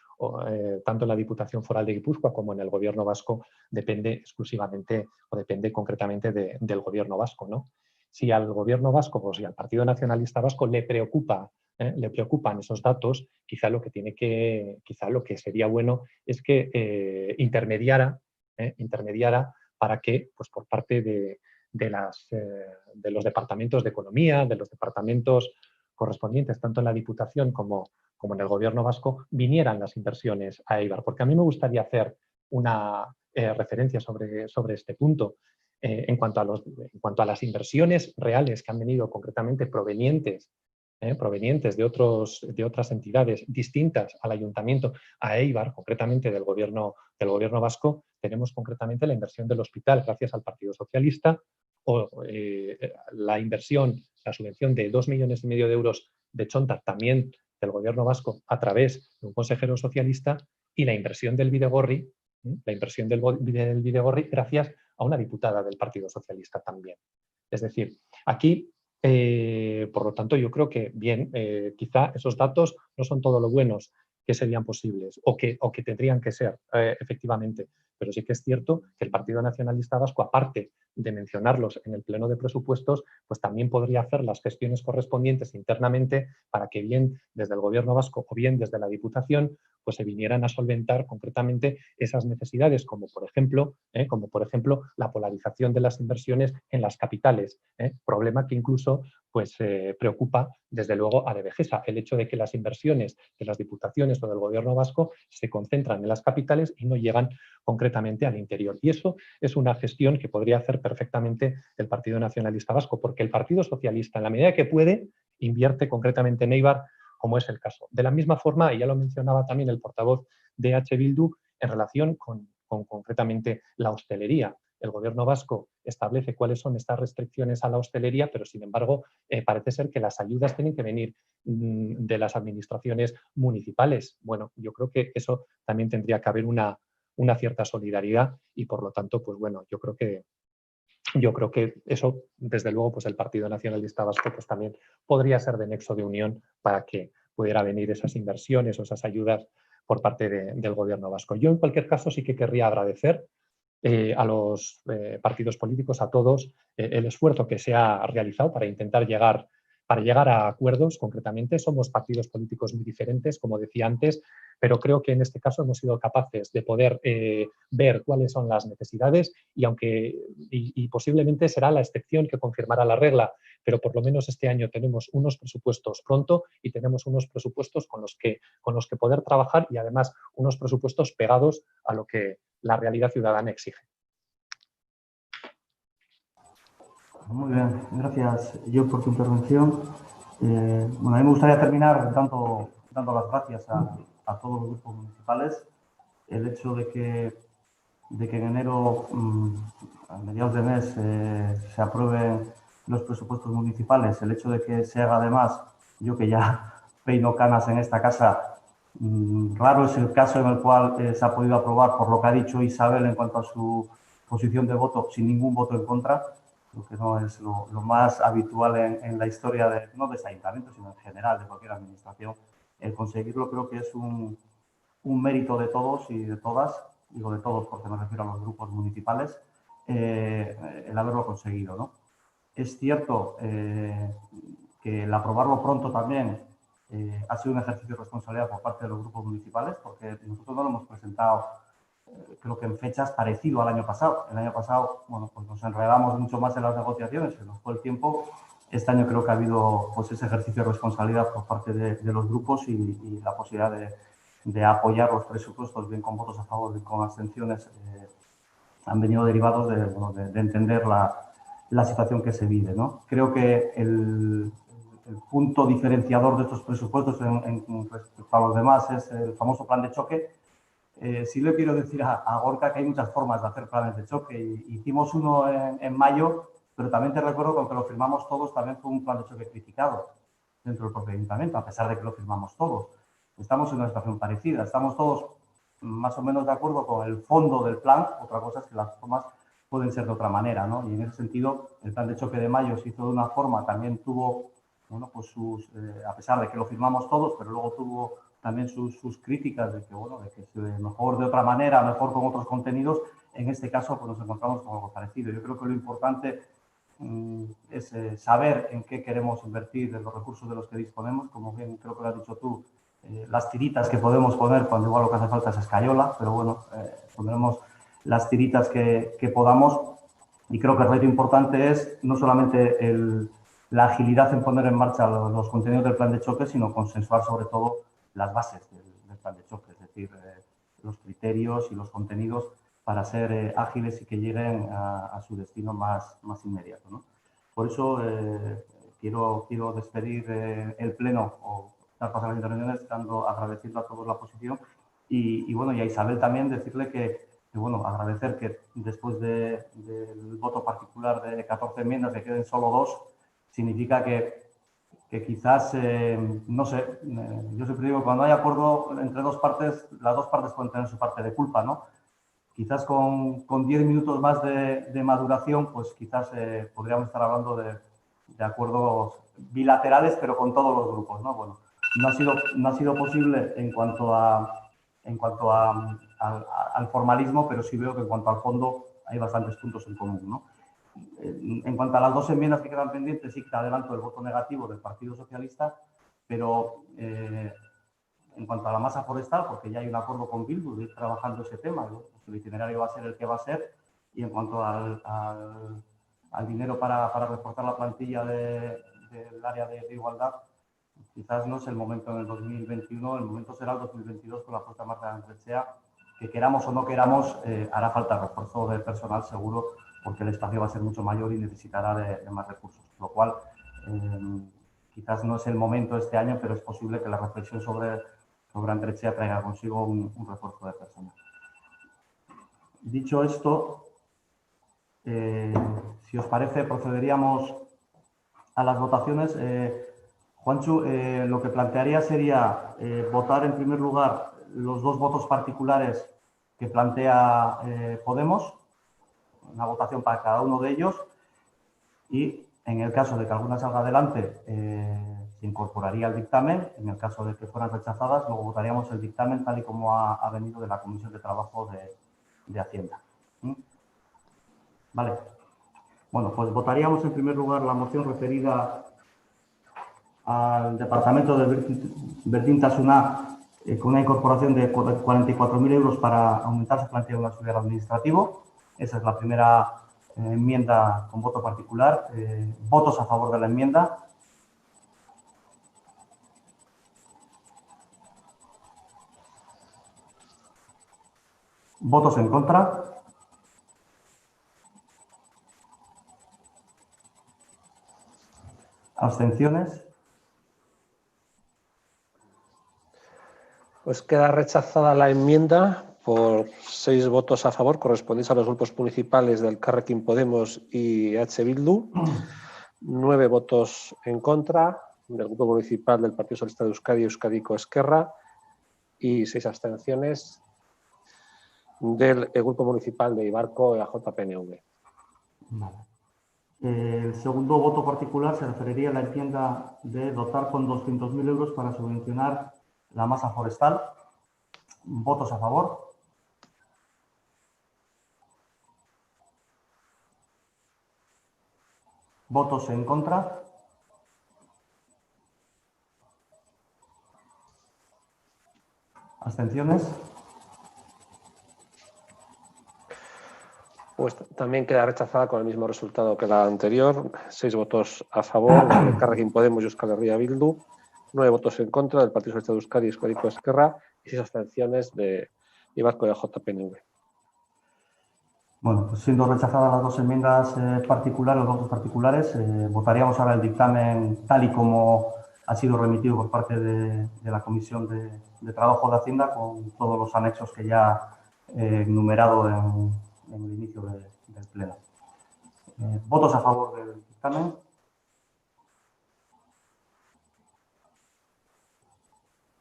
Foral de Guipúzcoa como en el Gobierno vasco, depende exclusivamente o depende concretamente del Gobierno vasco, ¿no? Si al Gobierno vasco o si al Partido Nacionalista Vasco le preocupan esos datos, quizá lo que sería bueno es que intermediara para que, pues, por parte de los departamentos de economía, de los departamentos correspondientes, tanto en la Diputación como en el Gobierno vasco, vinieran las inversiones a Éibar. Porque a mí me gustaría hacer una referencia sobre este punto. En cuanto a las inversiones reales que han venido concretamente provenientes de otras entidades distintas al Ayuntamiento, a Éibar, concretamente del Gobierno vasco, tenemos concretamente la inversión del hospital gracias al Partido Socialista, o la subvención de 2,5 millones de euros de Chonta, también del Gobierno vasco, a través de un consejero socialista, y la inversión del Bidegorri, gracias a una diputada del Partido Socialista también. Es decir, aquí, por lo tanto, yo creo que, quizá esos datos no son todo lo buenos que serían posibles o que tendrían que ser, efectivamente, pero sí que es cierto que el Partido Nacionalista Vasco, aparte de mencionarlos en el Pleno de Presupuestos, pues también podría hacer las gestiones correspondientes internamente para que bien desde el Gobierno vasco o bien desde la Diputación pues se vinieran a solventar concretamente esas necesidades, como por ejemplo la polarización de las inversiones en las capitales, problema que incluso pues preocupa desde luego a DBGESA, el hecho de que las inversiones de las diputaciones o del Gobierno vasco se concentran en las capitales y no llegan concretamente al interior. Y eso es una gestión que podría hacer perfectamente el Partido Nacionalista Vasco, porque el Partido Socialista, en la medida que puede, invierte concretamente en Éibar, como es el caso. De la misma forma, y ya lo mencionaba también el portavoz de H. Bildu, en relación con concretamente la hostelería. El Gobierno vasco establece cuáles son estas restricciones a la hostelería, pero sin embargo parece ser que las ayudas tienen que venir de las administraciones municipales. Bueno, yo creo que eso también tendría que haber una cierta solidaridad y por lo tanto, pues bueno, yo creo que eso, desde luego, pues el Partido Nacionalista Vasco pues también podría ser de nexo de unión para que pudiera venir esas inversiones o esas ayudas por parte del Gobierno vasco. Yo, en cualquier caso, sí que querría agradecer a los partidos políticos, a todos, el esfuerzo que se ha realizado para intentar llegar a acuerdos. Concretamente, somos partidos políticos muy diferentes, como decía antes, pero creo que en este caso hemos sido capaces de poder ver cuáles son las necesidades y posiblemente será la excepción que confirmará la regla, pero por lo menos este año tenemos unos presupuestos pronto y tenemos unos presupuestos con los que poder trabajar y además unos presupuestos pegados a lo que la realidad ciudadana exige. Muy bien, gracias, John, por tu intervención. Bueno, a mí me gustaría terminar dando las gracias a todos los grupos municipales. El hecho de que en enero, a mediados de mes, se aprueben los presupuestos municipales, el hecho de que se haga además, yo que ya peino canas en esta casa, raro es el caso en el cual se ha podido aprobar, por lo que ha dicho Isabel en cuanto a su posición de voto, sin ningún voto en contra. Creo que no es lo más habitual en la historia, no de este ayuntamiento, sino en general de cualquier administración. El conseguirlo creo que es un mérito de todos y de todas, digo de todos porque me refiero a los grupos municipales, el haberlo conseguido, ¿no? Es cierto que el aprobarlo pronto también ha sido un ejercicio de responsabilidad por parte de los grupos municipales, porque nosotros no lo hemos presentado, creo que en fechas parecido al año pasado. El año pasado, bueno, pues nos enredamos mucho más en las negociaciones, se nos fue el tiempo. Este año creo que ha habido pues, ese ejercicio de responsabilidad por parte de los grupos y la posibilidad de apoyar los presupuestos, bien con votos a favor, bien con abstenciones, han venido derivados de entender la situación que se vive, ¿no? Creo que el punto diferenciador de estos presupuestos respecto a los demás es el famoso plan de choque. Sí le quiero decir a Gorka que hay muchas formas de hacer planes de choque. Hicimos uno en mayo, pero también te recuerdo que aunque lo firmamos todos, también fue un plan de choque criticado dentro del propio ayuntamiento, a pesar de que lo firmamos todos. Estamos en una situación parecida, estamos todos más o menos de acuerdo con el fondo del plan, otra cosa es que las formas pueden ser de otra manera, ¿no? Y en ese sentido, el plan de choque de mayo se hizo de una forma, también tuvo, bueno, pues a pesar de que lo firmamos todos, pero luego tuvo también sus críticas de que, bueno, de que mejor de otra manera, mejor con otros contenidos. En este caso, pues nos encontramos con algo parecido. Yo creo que lo importante es saber en qué queremos invertir de los recursos de los que disponemos. Como bien creo que lo has dicho tú, las tiritas que podemos poner cuando igual lo que hace falta es escayola, pero bueno, pondremos las tiritas que podamos, y creo que el reto importante es no solamente la agilidad en poner en marcha los contenidos del plan de choque, sino consensuar sobre todo las bases del plan de choque, es decir, los criterios y los contenidos para ser ágiles y que lleguen a su destino más inmediato, ¿no? Por eso quiero despedir el pleno o dar paso a las intervenciones agradeciendo a todos la posición y bueno, y a Isabel también decirle que bueno, agradecer que después del voto particular de 14 enmiendas que queden solo 2, significa que quizás, no sé, yo siempre digo que cuando hay acuerdo entre dos partes, las dos partes pueden tener su parte de culpa, ¿no? Quizás con 10 minutos más de maduración, pues quizás podríamos estar hablando de acuerdos bilaterales, pero con todos los grupos, ¿no? Bueno, no ha sido posible en cuanto al formalismo, pero sí veo que en cuanto al fondo hay bastantes puntos en común, ¿no? En cuanto a las 2 enmiendas que quedan pendientes, sí que adelanto el voto negativo del Partido Socialista, pero en cuanto a la masa forestal, porque ya hay un acuerdo con Bildu de ir trabajando ese tema, ¿no? Pues el itinerario va a ser el que va a ser, y en cuanto al dinero para reforzar la plantilla del área de igualdad, quizás no es el momento en el 2021, el momento será el 2022 con la puesta en marcha de Andrechea, que queramos o no queramos, hará falta refuerzo de personal seguro, porque el espacio va a ser mucho mayor y necesitará de más recursos, lo cual quizás no es el momento este año, pero es posible que la reflexión sobre Andrechea traiga consigo un refuerzo de personal. Dicho esto, si os parece, procederíamos a las votaciones. Juanchu, lo que plantearía sería votar en primer lugar los 2 votos particulares que plantea Podemos, una votación para cada uno de ellos, y en el caso de que alguna salga adelante, se incorporaría al dictamen. En el caso de que fueran rechazadas, luego votaríamos el dictamen tal y como ha venido de la Comisión de Trabajo de Hacienda. Vale. Bueno, pues votaríamos en primer lugar la moción referida al departamento de Berdintasuna, con una incorporación de 44.000 euros para aumentar su plantilla de auxiliar administrativo. Esa es la primera enmienda con voto particular. ¿Votos a favor de la enmienda? ¿Votos en contra? ¿Abstenciones? Pues queda rechazada la enmienda por 6 votos a favor, correspondientes a los grupos municipales del Elkarrekin Podemos y H. Bildu, 9 votos en contra del grupo municipal del Partido Socialista de Euskadi, Euskadiko Esquerra, y 6 abstenciones del grupo municipal de Ibarko, EAJ-PNV. Vale. El segundo voto particular se referiría a la enmienda de dotar con 200.000 euros para subvencionar la masa forestal. ¿Votos a favor? ¿Votos en contra? ¿Abstenciones? Pues también queda rechazada con el mismo resultado que la anterior. 6 votos a favor del Elkarrekin Podemos y Euskal Herria Bildu, 9 votos en contra del Partido Socialista de Euskadi, Euskadiko Esquerra, y 6 abstenciones de Ibarko y EAJ-PNV. Bueno, pues siendo rechazadas las 2 enmiendas particulares, los votos particulares, votaríamos ahora el dictamen tal y como ha sido remitido por parte de la Comisión de Trabajo de Hacienda, con todos los anexos que ya he enumerado en el inicio del pleno. ¿Votos a favor del dictamen?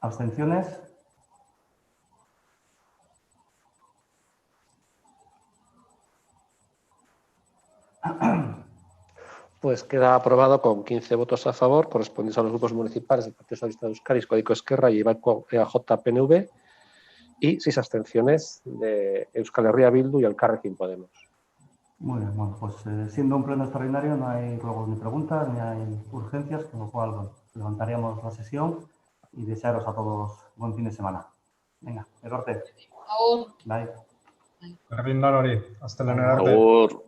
¿Abstenciones? Pues queda aprobado con 15 votos a favor, correspondientes a los grupos municipales del Partido Socialista de Euskadi, Código Esquerra y EAJ-PNV, y 6 abstenciones de Euskal Herria Bildu y el Carrequín Podemos. Muy bien, bueno, pues siendo un pleno extraordinario no hay ruegos ni preguntas, ni hay urgencias, con lo cual bueno, levantaríamos la sesión y desearos a todos buen fin de semana. Venga, Erorte. Bye. Berdin danori, astelehenera arte. Agur.